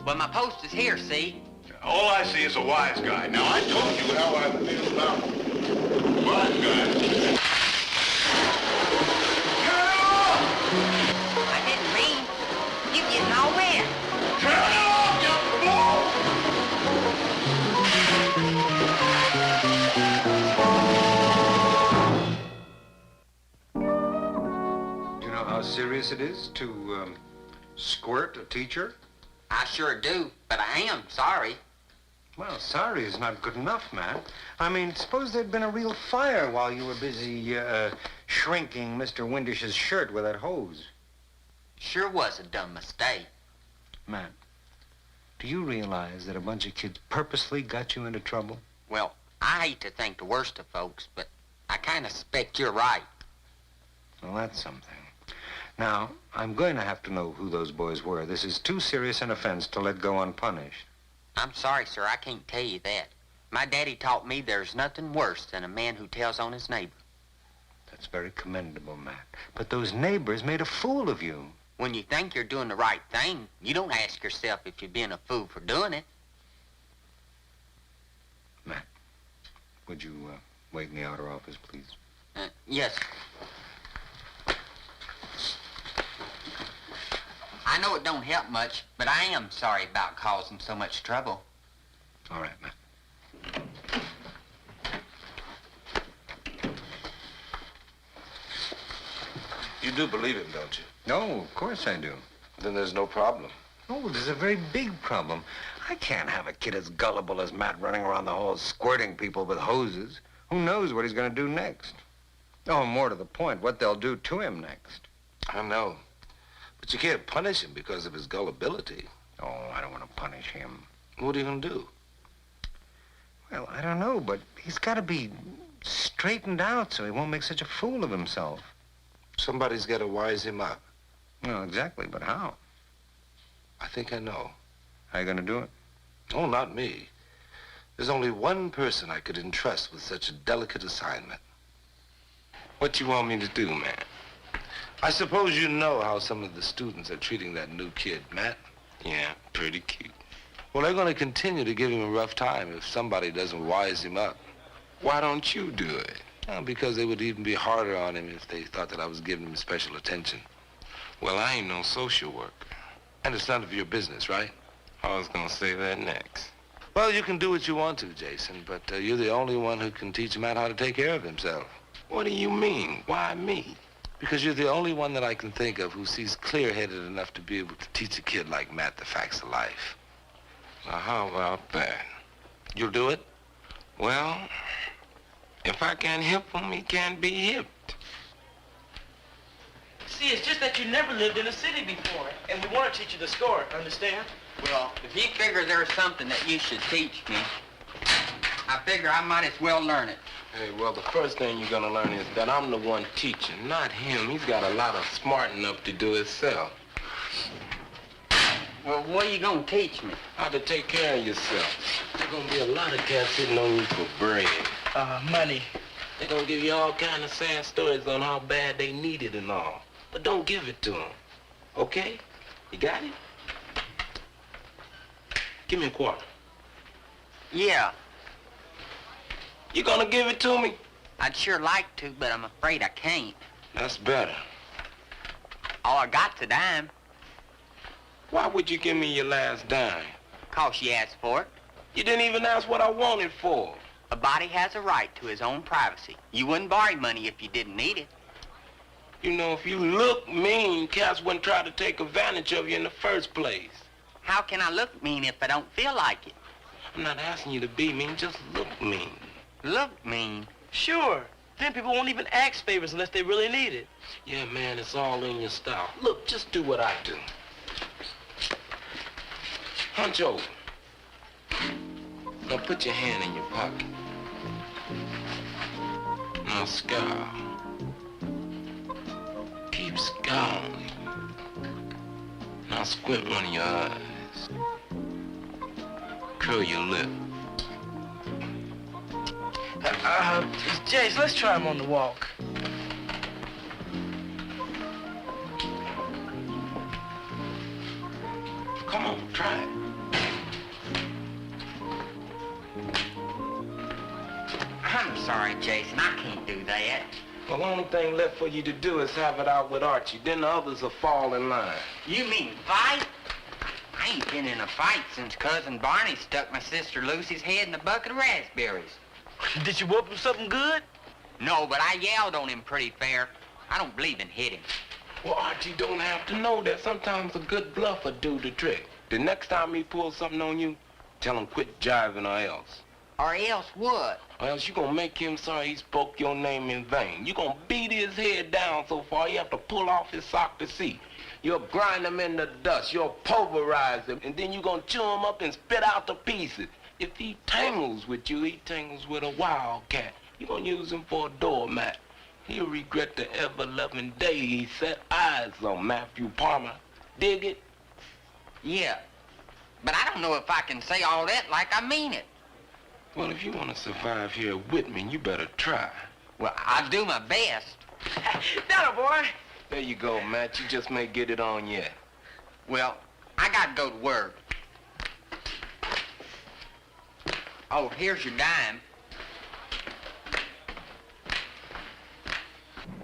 Well, my post is here, see? All I see is a wise guy. Now, I told you how I feel about wise guys. I didn't mean you getting all wet. Turn it off, you Do you know how serious it is to squirt a teacher? I sure do, but I am sorry. Well, sorry is not good enough, Matt. I mean, suppose there'd been a real fire while you were busy shrinking Mr. Windish's shirt with that hose. Sure was a dumb mistake. Matt, do you realize that a bunch of kids purposely got you into trouble? Well, I hate to think the worst of folks, but I kind of suspect you're right. Well, that's something. Now, I'm going to have to know who those boys were. This is too serious an offense to let go unpunished. I'm sorry, sir, I can't tell you that. My daddy taught me there's nothing worse than a man who tells on his neighbor. That's very commendable, Matt. But those neighbors made a fool of you. When you think you're doing the right thing, you don't ask yourself if you're being a fool for doing it. Matt, would you wait in the outer office, please? Yes. I know it don't help much, but I am sorry about causing so much trouble. All right, Matt. You do believe him, don't you? No, of course I do. Then there's no problem. Oh, there's a very big problem. I can't have a kid as gullible as Matt running around the halls squirting people with hoses. Who knows what he's going to do next? Oh, more to the point, what they'll do to him next. I know. But you can't punish him because of his gullibility. Oh, I don't want to punish him. What are you going to do? Well, I don't know, but he's got to be straightened out so he won't make such a fool of himself. Somebody's got to wise him up. No, exactly, but how? I think I know. How you going to do it? Oh, not me. There's only one person I could entrust with such a delicate assignment. What you want me to do, man? I suppose you know how some of the students are treating that new kid, Matt? Yeah, pretty cute. Well, they're going to continue to give him a rough time if somebody doesn't wise him up. Why don't you do it? Well, because they would even be harder on him if they thought that I was giving him special attention. Well, I ain't no social worker. And it's none of your business, right? I was going to say that next. Well, you can do what you want to, Jason, but you're the only one who can teach Matt how to take care of himself. What do you mean? Why me? Because you're the only one that I can think of who sees clear-headed enough to be able to teach a kid like Matt the facts of life. Now, how about that? You'll do it? Well, if I can't hip him, he can't be hipped. See, it's just that you never lived in a city before, and we want to teach you the score, understand? Well, if you figure there's something that you should teach me, I figure I might as well learn it. Hey, well, the first thing you're gonna learn is that I'm the one teaching, not him. He's got a lot of smarting up to do himself. Well, what are you gonna teach me? How to take care of yourself. There's gonna be a lot of cats sitting on you for bread. Money. They're gonna give you all kind of sad stories on how bad they need it and all. But don't give it to them. Okay? You got it? Give me a quarter. Yeah. You gonna give it to me? I'd sure like to, but I'm afraid I can't. That's better. All I got's a dime. Why would you give me your last dime? 'Cause you asked for it. You didn't even ask what I wanted for. A body has a right to his own privacy. You wouldn't borrow money if you didn't need it. You know, if you look mean, cats wouldn't try to take advantage of you in the first place. How can I look mean if I don't feel like it? I'm not asking you to be mean, just look mean. Look mean? Sure. Then people won't even ask favors unless they really need it. Yeah, man, it's all in your style. Look, just do what I do. Hunch over. Now put your hand in your pocket. Now scowl. Keep scowling. Now squint one of your eyes. Curl your lip. Jace, let's try him on the walk. Come on, try it. I'm sorry, Jason. I can't do that. Well, the only thing left for you to do is have it out with Archie. Then the others will fall in line. You mean fight? I ain't been in a fight since Cousin Barney stuck my sister Lucy's head in a bucket of raspberries. Did you whoop him something good? No, but I yelled on him pretty fair. I don't believe in hitting. Well, Archie don't have to know that sometimes a good bluff will do the trick. The next time he pulls something on you, tell him quit jiving or else. Or else what? Or else you gonna make him sorry he spoke your name in vain. You gonna beat his head down so far you have to pull off his sock to see. You'll grind him in the dust, you'll pulverize him, and then you gonna chew him up and spit out the pieces. If he tangles with you, he tangles with a wildcat. You gonna use him for a doormat. He'll regret the ever-loving day he set eyes on Matthew Palmer. Dig it? Yeah, but I don't know if I can say all that like I mean it. Well, if you want to survive here with me, you better try. Well, I'll do my best. That'll, boy. There you go, Matt. You just may get it on yet. Well, I gotta go to work. Oh, here's your dime.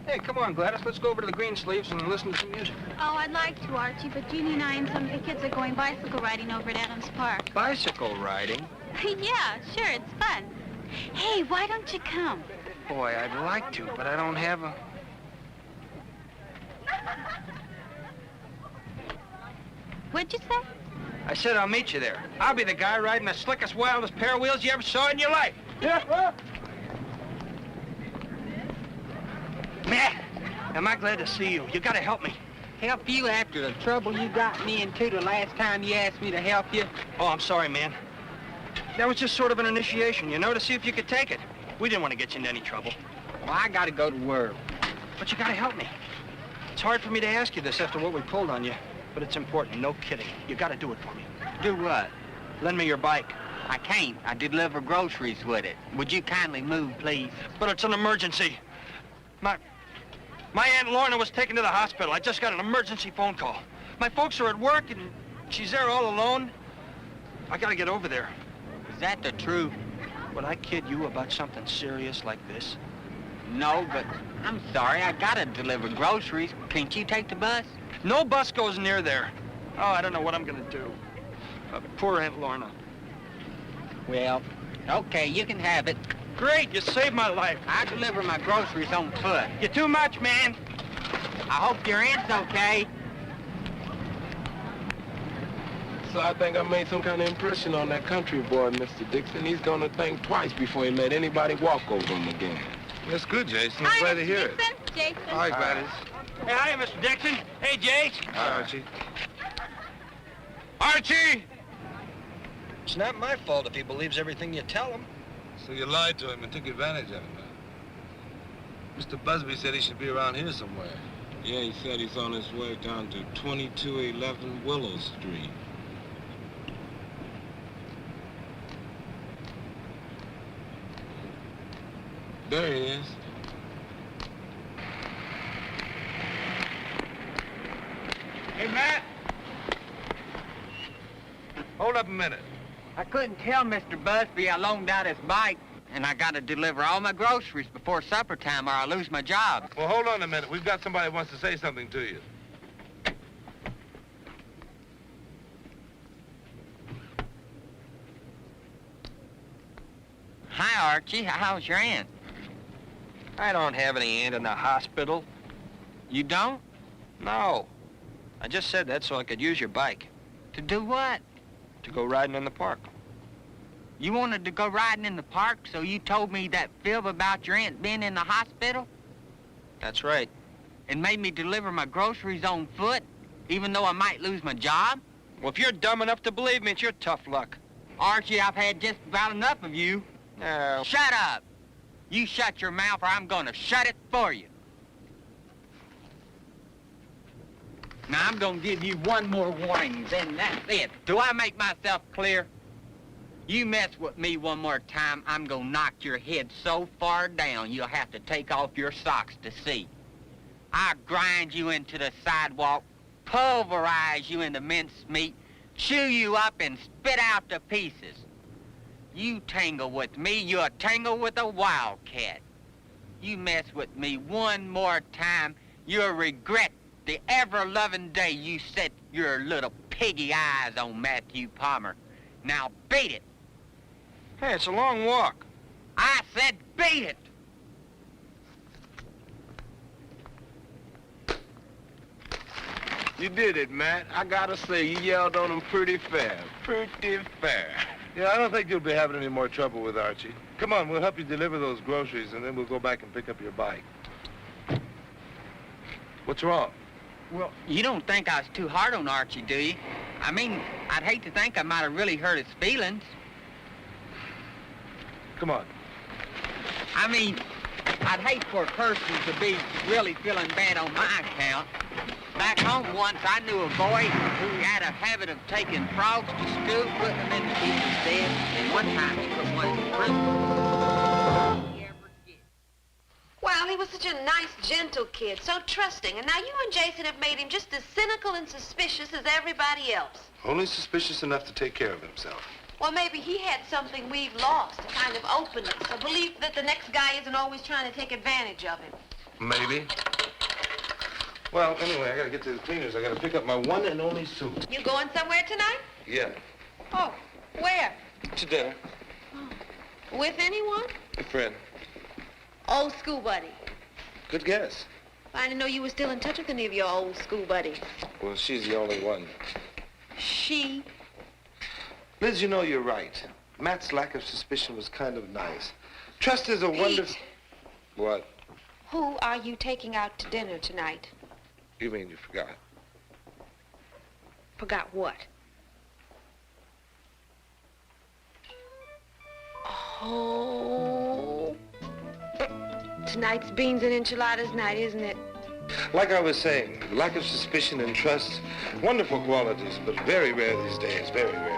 Hey, come on, Gladys. Let's go over to the Greensleeves and listen to some music. Oh, I'd like to, Archie, but Jeannie and I and some of the kids are going bicycle riding over at Adams Park. Bicycle riding? Yeah, sure, it's fun. Hey, why don't you come? Boy, I'd like to, but I don't have a... What'd you say? I said I'll meet you there. I'll be the guy riding the slickest, wildest pair of wheels you ever saw in your life. Yeah. Man, am I glad to see you. You gotta help me. Help you after the trouble you got me into the last time you asked me to help you? Oh, I'm sorry, man. That was just sort of an initiation, you know, to see if you could take it. We didn't want to get you into any trouble. Well, I gotta go to work. But you gotta help me. It's hard for me to ask you this after what we pulled on you, but it's important, no kidding. You gotta do it for me. Do what? Lend me your bike. I can't. I deliver groceries with it. Would you kindly move, please? But it's an emergency. My Aunt Lorna was taken to the hospital. I just got an emergency phone call. My folks are at work, and she's there all alone. I gotta get over there. Is that the truth? Would I kid you about something serious like this? No, but I'm sorry. I gotta deliver groceries. Can't you take the bus? No bus goes near there. Oh, I don't know what I'm gonna do. Poor Aunt Lorna. Well, okay, you can have it. Great, you saved my life. I deliver my groceries on foot. You're too much, man. I hope your aunt's okay. So I think I made some kind of impression on that country boy, Mr. Dixon. He's gonna think twice before he let anybody walk over him again. That's good, Jason. I'm glad to hear it. Jason. Hi, Gladys. Hey, hi, Mr. Dixon. Hey, Jake. Hi, Archie. Archie! It's not my fault if he believes everything you tell him. So you lied to him and took advantage of him, huh? Mr. Busby said he should be around here somewhere. Yeah, he said he's on his way down to 2211 Willow Street. There he is. Hey, Matt. Hold up a minute. I couldn't tell Mr. Busby I loaned out his bike, and I gotta deliver all my groceries before supper time or I'll lose my job. Well, hold on a minute. We've got somebody who wants to say something to you. Hi, Archie. How's your aunt? I don't have any aunt in the hospital. You don't? No. I just said that so I could use your bike. To do what? To go riding in the park. You wanted to go riding in the park, so you told me that fib about your aunt being in the hospital? That's right. And made me deliver my groceries on foot, even though I might lose my job? Well, if you're dumb enough to believe me, it's your tough luck. Archie, I've had just about enough of you. No. Shut up! You shut your mouth or I'm gonna shut it for you. Now, I'm gonna give you one more warning, then that's it. Do I make myself clear? You mess with me one more time, I'm gonna knock your head so far down you'll have to take off your socks to see. I'll grind you into the sidewalk, pulverize you into mincemeat, chew you up and spit out to pieces. You tangle with me, you'll tangle with a wildcat. You mess with me one more time, you'll regret the ever-loving day you set your little piggy eyes on Matthew Palmer. Now beat it. Hey, it's a long walk. I said beat it. You did it, Matt. I gotta say, you yelled on him pretty fair. Pretty fair. Yeah, I don't think you'll be having any more trouble with Archie. Come on, we'll help you deliver those groceries, and then we'll go back and pick up your bike. What's wrong? Well, you don't think I was too hard on Archie, do you? I mean, I'd hate to think I might have really hurt his feelings. Come on. I mean, I'd hate for a person to be really feeling bad on my account. Back home once, I knew a boy who had a habit of taking frogs to school, putting them in the teacher's bed, and one time he put one in prison. Well, he was such a nice, gentle kid, so trusting. And now you and Jason have made him just as cynical and suspicious as everybody else. Only suspicious enough to take care of himself. Well, maybe he had something we've lost, a kind of openness, a belief that the next guy isn't always trying to take advantage of him. Maybe. Well, anyway, I gotta get to the cleaners. I gotta pick up my one and only suit. You going somewhere tonight? Yeah. Oh, where? To dinner. With anyone? A friend. Old school buddy. Good guess. I didn't know you were still in touch with any of your old school buddies. Well, she's the only one. She? Liz, you know you're right. Matt's lack of suspicion was kind of nice. Trust is a wonderful... What? Who are you taking out to dinner tonight? You mean you forgot? Forgot what? Oh. Tonight's beans and enchiladas night, isn't it? Like I was saying, lack of suspicion and trust, wonderful qualities, but very rare these days, very rare.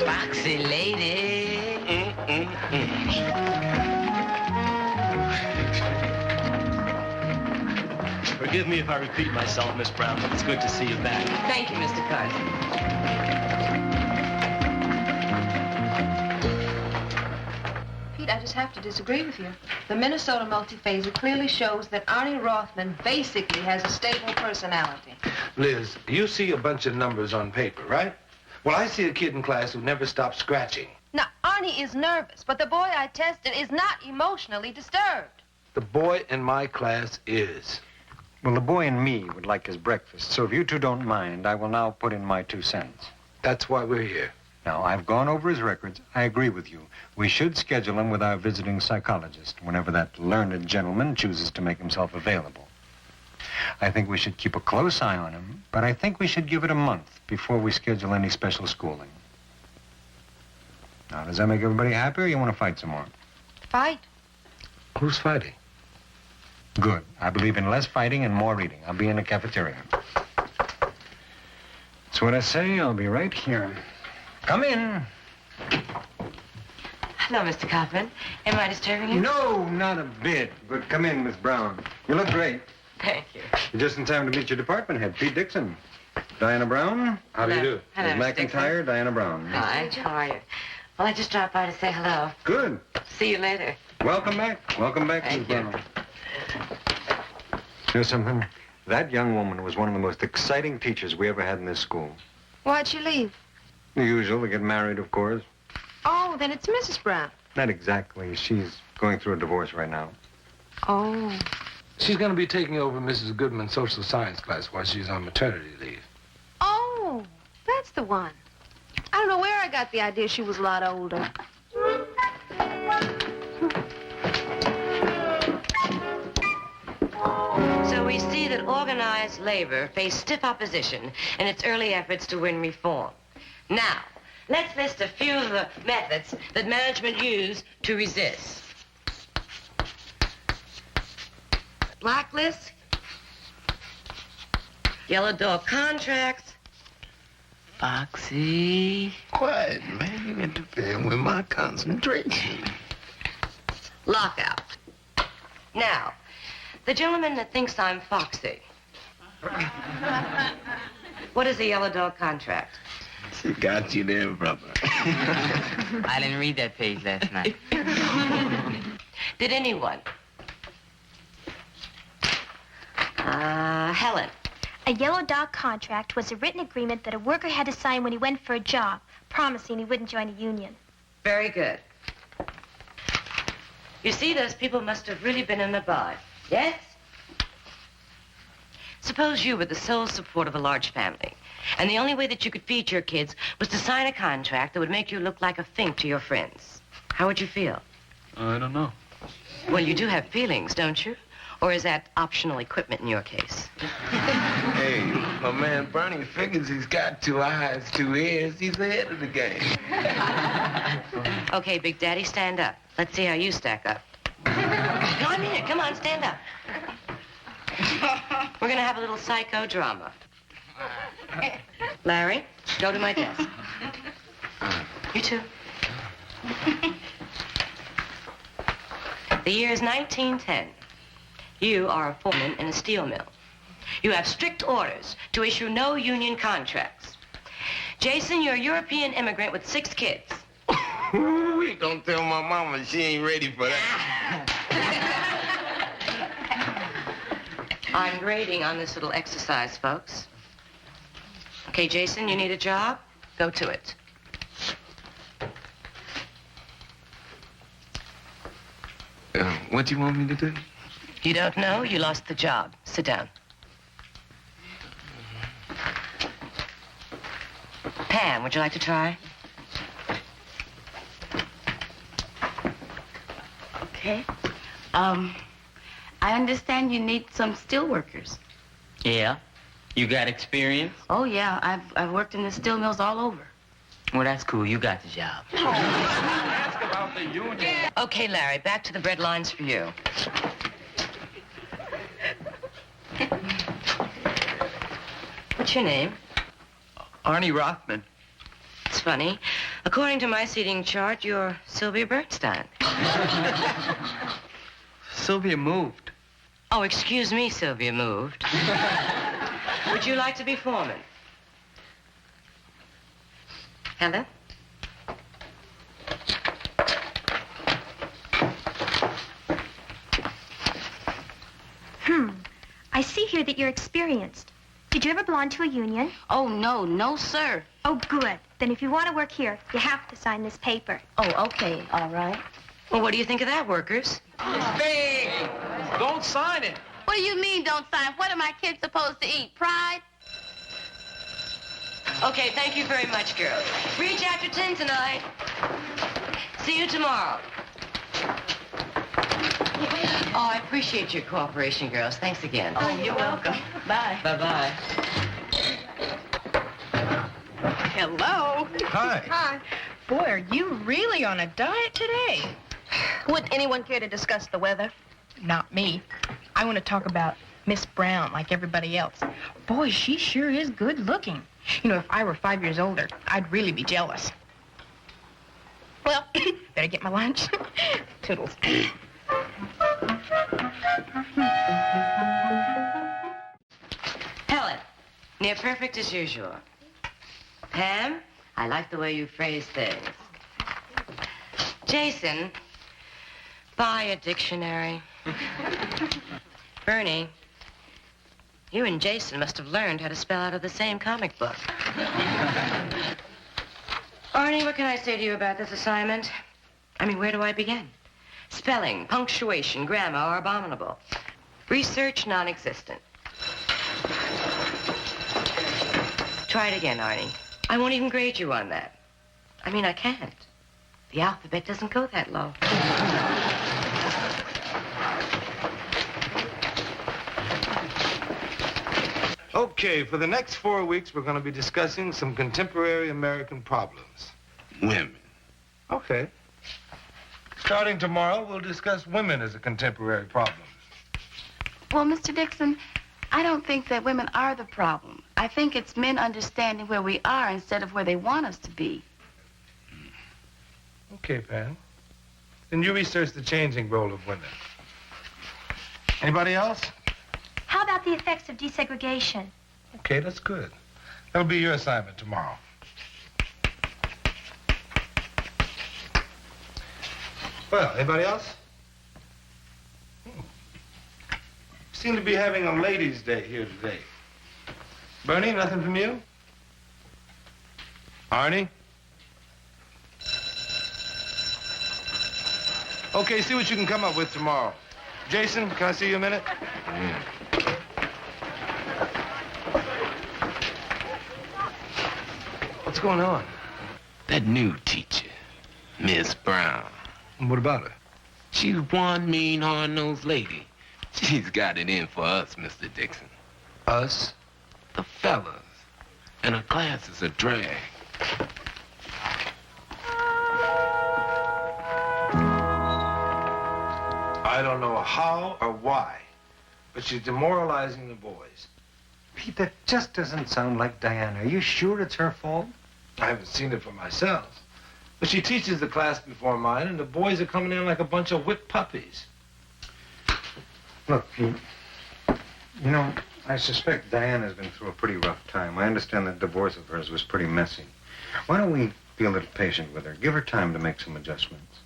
Foxy lady. Forgive me if I repeat myself, Miss Brown, but it's good to see you back. Thank you, Mr. Carson. have to disagree with you. The Minnesota Multiphaser clearly shows that Arnie Rothman basically has a stable personality. Liz, you see a bunch of numbers on paper, right? Well, I see a kid in class who never stops scratching. Now, Arnie is nervous, but the boy I tested is not emotionally disturbed. The boy in my class is. Well, the boy and me would like his breakfast, so if you two don't mind, I will now put in my 2 cents. That's why we're here. Now, I've gone over his records. I agree with you. We should schedule him with our visiting psychologist whenever that learned gentleman chooses to make himself available. I think we should keep a close eye on him, but I think we should give it a month before we schedule any special schooling. Now, does that make everybody happy, or you want to fight some more? Fight? Who's fighting? Good. I believe in less fighting and more reading. I'll be in the cafeteria. That's what I say. I'll be right here. Come in. Hello, Mr. Kaufman. Am I disturbing you? No, not a bit. But come in, Miss Brown. You look great. Thank you. You're just in time to meet your department head, Pete Dixon. Diana Brown. How do you do? Hello, Miss Mr. Dixon. McIntyre, Diana Brown. Hi, how are you? Well, I just dropped by to say hello. Good. See you later. Welcome back. Welcome back, Thank Miss Brown. You know something? That young woman was one of the most exciting teachers we ever had in this school. Why'd she leave? The usual, to get married, of course. Oh, then it's Mrs. Brown. Not exactly. She's going through a divorce right now. Oh. She's going to be taking over Mrs. Goodman's social science class while she's on maternity leave. Oh, that's the one. I don't know where I got the idea she was a lot older. So we see that organized labor faced stiff opposition in its early efforts to win reform. Now, let's list a few of the methods that management used to resist. Blacklist, yellow door contracts, Foxy. Quiet, man. You interfering with my concentration. Lockout. Now, the gentleman that thinks I'm Foxy. What is a yellow dog contract? She got you there, brother. I didn't read that page last night. Did anyone? Helen. A yellow dog contract was a written agreement that a worker had to sign when he went for a job, promising he wouldn't join a union. Very good. You see, those people must have really been in the bar. Yes? Suppose you were the sole support of a large family, and the only way that you could feed your kids was to sign a contract that would make you look like a fink to your friends. How would you feel? I don't know. Well, you do have feelings, don't you? Or is that optional equipment in your case? Hey, my man Bernie figures he's got 2 eyes, 2 ears. He's ahead of the game. Okay, Big Daddy, stand up. Let's see how you stack up. No, I mean it. Come on, stand up. We're going to have a little psychodrama. Larry, go to my desk. You too. The year is 1910. You are a foreman in a steel mill. You have strict orders to issue no union contracts. Jason, you're a European immigrant with 6 kids. Ooh, don't tell my mama she ain't ready for that. I'm grading on this little exercise, folks. Okay, Jason, you need a job? Go to it. What you want me to do? You don't know? You lost the job. Sit down. Pam, would you like to try? Okay. I understand you need some steel workers. Yeah? You got experience? Oh, yeah. I've worked in the steel mills all over. Well, that's cool. You got the job. Ask about the union. Okay, Larry, back to the bread lines for you. What's your name? Arnie Rothman. It's funny. According to my seating chart, you're Sylvia Bernstein. Sylvia moved. Oh, excuse me, Sylvia moved. Would you like to be foreman? Helen? hear that you're experienced. Did you ever belong to a union? Oh, no, sir. Oh, good. Then if you want to work here, you have to sign this paper. Oh, okay, all right. Well, what do you think of that, workers? It's big. Don't sign it. What do you mean, don't sign? What are my kids supposed to eat? Pride? Okay, thank you very much, girls. Read chapter 10 tonight. See you tomorrow. Oh, I appreciate your cooperation, girls. Thanks again. Oh, you're welcome. Bye. Bye-bye. Hello. Hi. Hi. Boy, are you really on a diet today? Would anyone care to discuss the weather? Not me. I want to talk about Miss Brown like everybody else. Boy, she sure is good looking. You know, if I were 5 years older, I'd really be jealous. Well, better get my lunch. Toodles. Helen, near perfect as usual. Pam, I like the way you phrase things. Jason, buy a dictionary. Bernie, you and Jason must have learned how to spell out of the same comic book. Arnie, what can I say to you about this assignment? I mean, where do I begin? Spelling, punctuation, grammar are abominable. Research, non-existent. Try it again, Arnie. I won't even grade you on that. I mean, I can't. The alphabet doesn't go that low. Okay, for the next 4 weeks, we're going to be discussing some contemporary American problems. Women. Okay. Starting tomorrow, we'll discuss women as a contemporary problem. Well, Mr. Dixon, I don't think that women are the problem. I think it's men understanding where we are instead of where they want us to be. Okay, Pam. Then you research the changing role of women. Anybody else? How about the effects of desegregation? Okay, that's good. That'll be your assignment tomorrow. Well, anybody else? Seem to be having a ladies' day here today. Bernie, nothing from you? Arnie? Okay, see what you can come up with tomorrow. Jason, can I see you a minute? What's going on? That new teacher, Miss Brown. What about her? She's one mean, hard-nosed lady. She's got it in for us, Mr. Dixon. Us? The fellas. And her class is a drag. I don't know how or why, but she's demoralizing the boys. Pete, that just doesn't sound like Diana. Are you sure it's her fault? I haven't seen it for myself. But she teaches the class before mine, and the boys are coming in like a bunch of whipped puppies. Look, Pete, you know, I suspect Diana's been through a pretty rough time. I understand that divorce of hers was pretty messy. Why don't we be a little patient with her? Give her time to make some adjustments.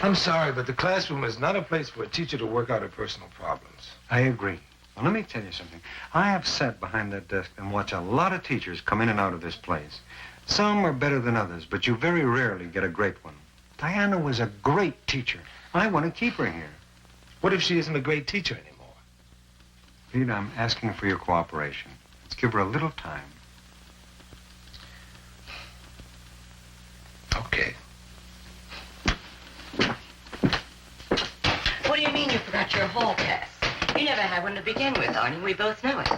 I'm sorry, but the classroom is not a place for a teacher to work out her personal problems. I agree. Well, let me tell you something. I have sat behind that desk and watched a lot of teachers come in and out of this place. Some are better than others, but you very rarely get a great one. Diana was a great teacher. I want to keep her here. What if she isn't a great teacher anymore? Pete, I'm asking for your cooperation. Let's give her a little time. Okay. What do you mean you forgot your hall pass? You never had one to begin with, Arnie. We both know it.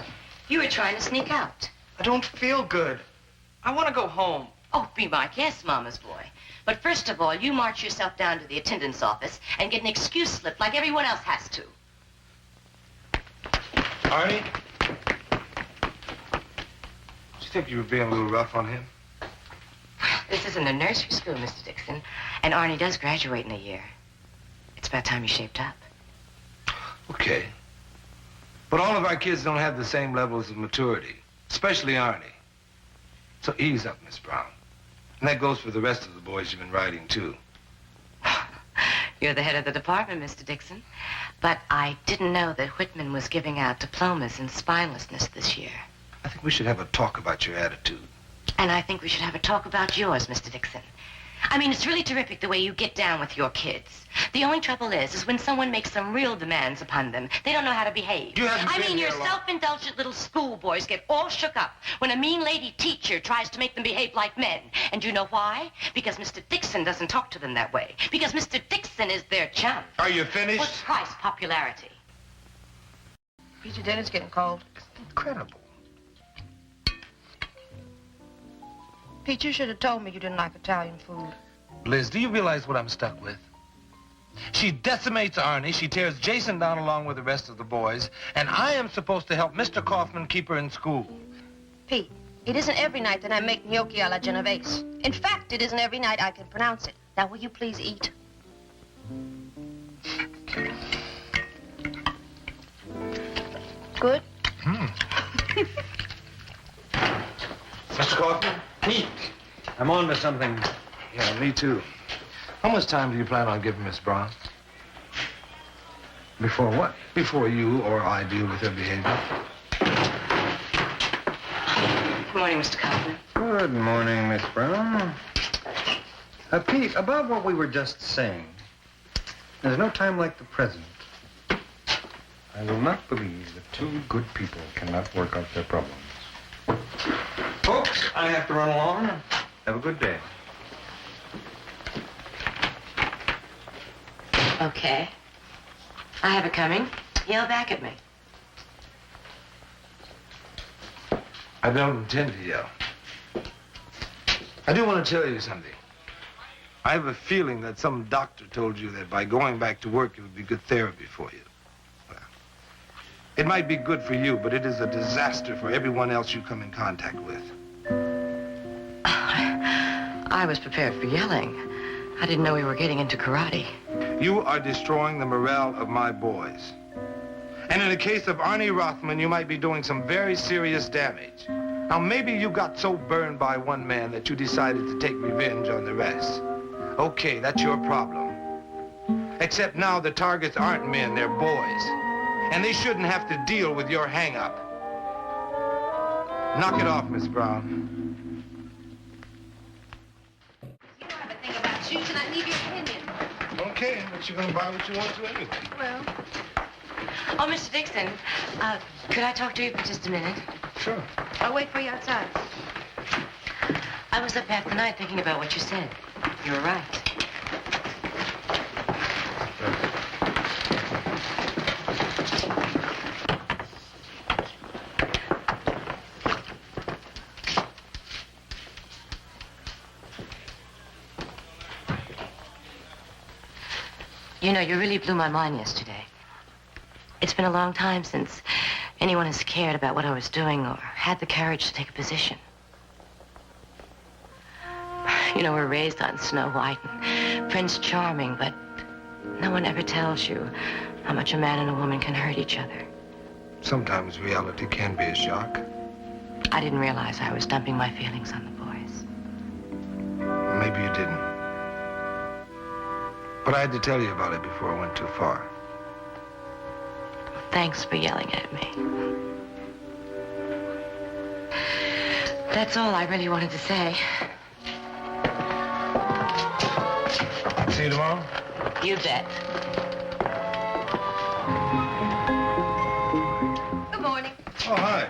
You were trying to sneak out. I don't feel good. I want to go home. Oh, be my guest, Mama's boy. But first of all, you march yourself down to the attendance office and get an excuse slip like everyone else has to. Arnie? Do you think you were being a little rough on him? This isn't a nursery school, Mr. Dixon. And Arnie does graduate in a year. It's about time he shaped up. Okay. But all of our kids don't have the same levels of maturity, especially Arnie. So ease up, Miss Brown. And that goes for the rest of the boys you've been writing, too. You're the head of the department, Mr. Dixon. But I didn't know that Whitman was giving out diplomas in spinelessness this year. I think we should have a talk about your attitude. And I think we should have a talk about yours, Mr. Dixon. I mean, it's really terrific the way you get down with your kids. The only trouble is when someone makes some real demands upon them, they don't know how to behave. You haven't I been mean, your here long. self-indulgent little schoolboys get all shook up when a mean lady teacher tries to make them behave like men. And you know why? Because Mr. Dixon doesn't talk to them that way. Because Mr. Dixon is their chum. Are you finished? What's price popularity? Peter, dinner's getting cold. Incredible. Pete, you should have told me you didn't like Italian food. Liz, do you realize what I'm stuck with? She decimates Arnie, she tears Jason down along with the rest of the boys, and I am supposed to help Mr. Kaufman keep her in school. Pete, it isn't every night that I make gnocchi alla Genovese. In fact, it isn't every night I can pronounce it. Now, will you please eat? Good? Mr. Kaufman? Pete. I'm on to something. Yeah, me too. How much time do you plan on giving Miss Brown? Before what? Before you or I deal with her behavior. Good morning, Mr. Kaufman. Good morning, Miss Brown. Pete, about what we were just saying, there's no time like the present. I will not believe that two good people cannot work out their problems. Folks, I have to run along. Have a good day. Okay. I have it coming. Yell back at me. I don't intend to yell. I do want to tell you something. I have a feeling that some doctor told you that by going back to work, it would be good therapy for you. Well, it might be good for you, but it is a disaster for everyone else you come in contact with. I was prepared for yelling. I didn't know we were getting into karate. You are destroying the morale of my boys. And in the case of Arnie Rothman, you might be doing some very serious damage. Now, maybe you got so burned by one man that you decided to take revenge on the rest. Okay, that's your problem. Except now the targets aren't men, they're boys. And they shouldn't have to deal with your hang-up. Knock it off, Miss Brown. You don't have a thing about shoes, and I need your opinion. Okay, but you're gonna buy what you want to anyway. Well, Oh, Mr. Dixon, could I talk to you for just a minute? Sure. I'll wait for you outside. I was up half the night thinking about what you said. You were right. You know, you really blew my mind yesterday. It's been a long time since anyone has cared about what I was doing or had the courage to take a position. You know, we're raised on Snow White and Prince Charming, but no one ever tells you how much a man and a woman can hurt each other. Sometimes reality can be a shock. I didn't realize I was dumping my feelings on the boys. Maybe you didn't. But I had to tell you about it before I went too far. Thanks for yelling at me. That's all I really wanted to say. See you tomorrow? You bet. Good morning. Oh, hi.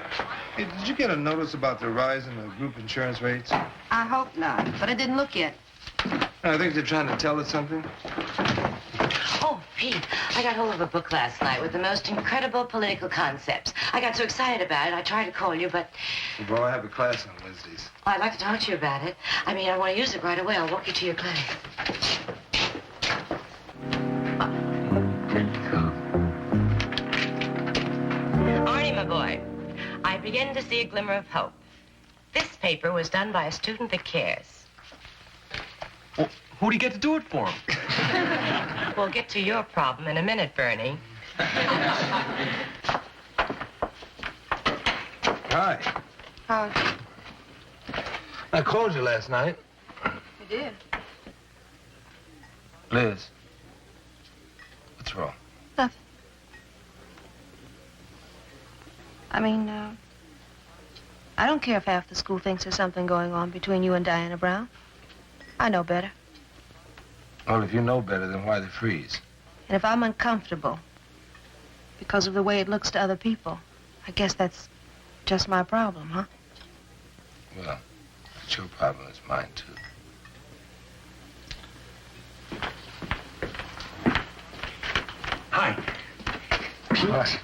Hey, did you get a notice about the rise in the group insurance rates? I hope not, but I didn't look yet. I think they're trying to tell us something. Oh, Pete, I got hold of a book last night with the most incredible political concepts. I got so excited about it, I tried to call you, but Well, I have a class on Wednesdays. I'd like to talk to you about it. I mean, I want to use it right away. I'll walk you to your class. Arnie, my boy, I begin to see a glimmer of hope. This paper was done by a student that cares. Well, who do you get to do it for him? We'll get to your problem in a minute, Bernie. Hi. How? I called you last night. You did. Liz, wrong? Nothing. I mean, I don't care if half the school thinks there's something going on between you and Diana Brown. I know better. Well, if you know better, then why the freeze? And if I'm uncomfortable because of the way it looks to other people, I guess that's just my problem, huh? Well, it's your problem. It's mine, too. Hi. What?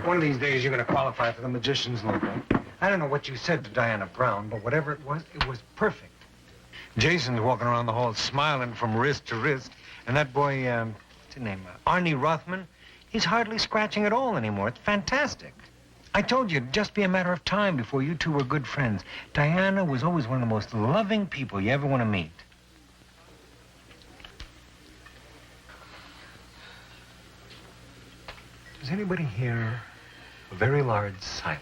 One of these days you're going to qualify for the Magician's Logo. I don't know what you said to Diana Brown, but whatever it was perfect. Jason's walking around the hall smiling from wrist to wrist, and that boy, what's his name, Arnie Rothman, he's hardly scratching at all anymore. It's fantastic. I told you it'd just be a matter of time before you two were good friends. Diana was always one of the most loving people you ever want to meet. Does anybody hear a very large silence?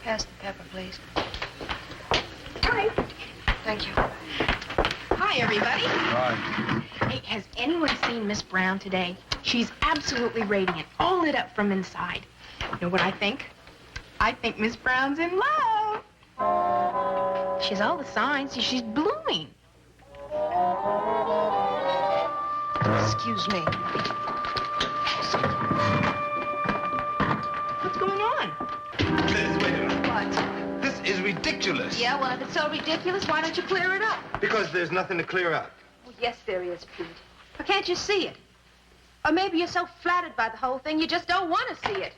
Pass the pepper, please. Hi. Thank you. Hi, everybody. Right. Hey, has anyone seen Miss Brown today? She's absolutely radiant, all lit up from inside. You know what I think? I think Miss Brown's in love. She's all the signs. She's blooming. Excuse me. What's going on? Liz, wait a minute. What? This is ridiculous. Yeah, well, if it's so ridiculous, why don't you clear it up? Because there's nothing to clear up. Well, yes, there is, Pete. Or can't you see it? Or maybe you're so flattered by the whole thing, you just don't want to see it.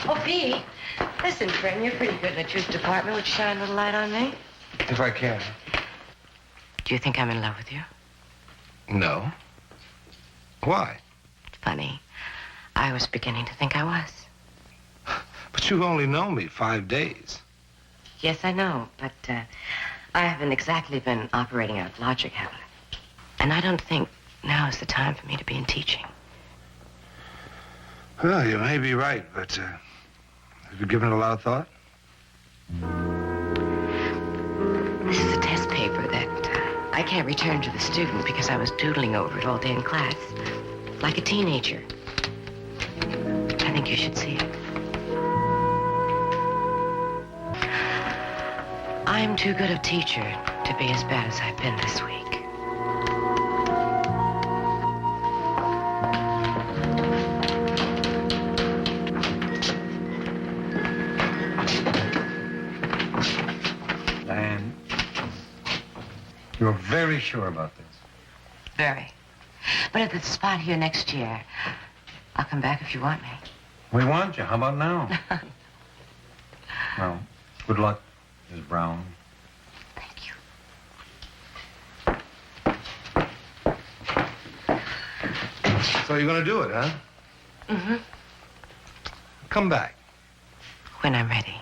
Oh, Pete, listen, friend, you're pretty good in the truth department. Would you shine a little light on me? If I can. Do you think I'm in love with you? No. Why? Funny. I was beginning to think I was. But you've only known me 5 days. Yes, I know, but I haven't exactly been operating out of logic, have I? And I don't think now is the time for me to be in teaching. Well, you may be right, but have you given it a lot of thought? This is a test paper that I can't return to the student because I was doodling over it all day in class, like a teenager. I think you should see it. I'm too good a teacher to be as bad as I've been this week. Diane, you're very sure about this? Very. But at the spot here next year, I'll come back if you want me. We want you. How about now? Well, good luck, Miss Brown. Thank you. So you're going to do it, huh? Mm-hmm. Come back. When I'm ready.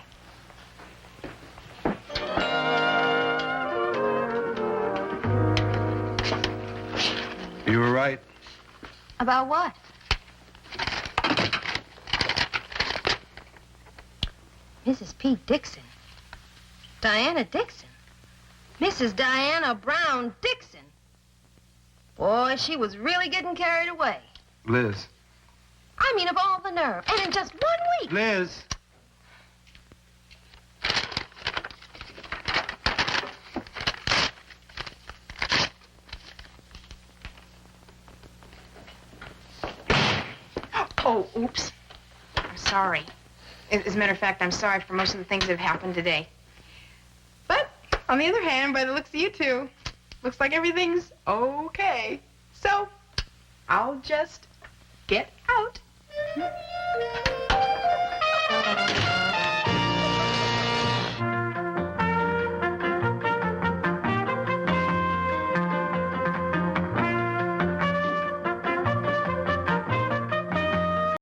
You were right. About what? Mrs. P. Dixon. Diana Dixon. Mrs. Diana Brown Dixon. Boy, she was really getting carried away. Liz. I mean, of all the nerve. And in just 1 week. Liz. Oh, oops. I'm sorry. As a matter of fact, I'm sorry for most of the things that have happened today. But, on the other hand, by the looks of you two, looks like everything's okay. So, I'll just get out.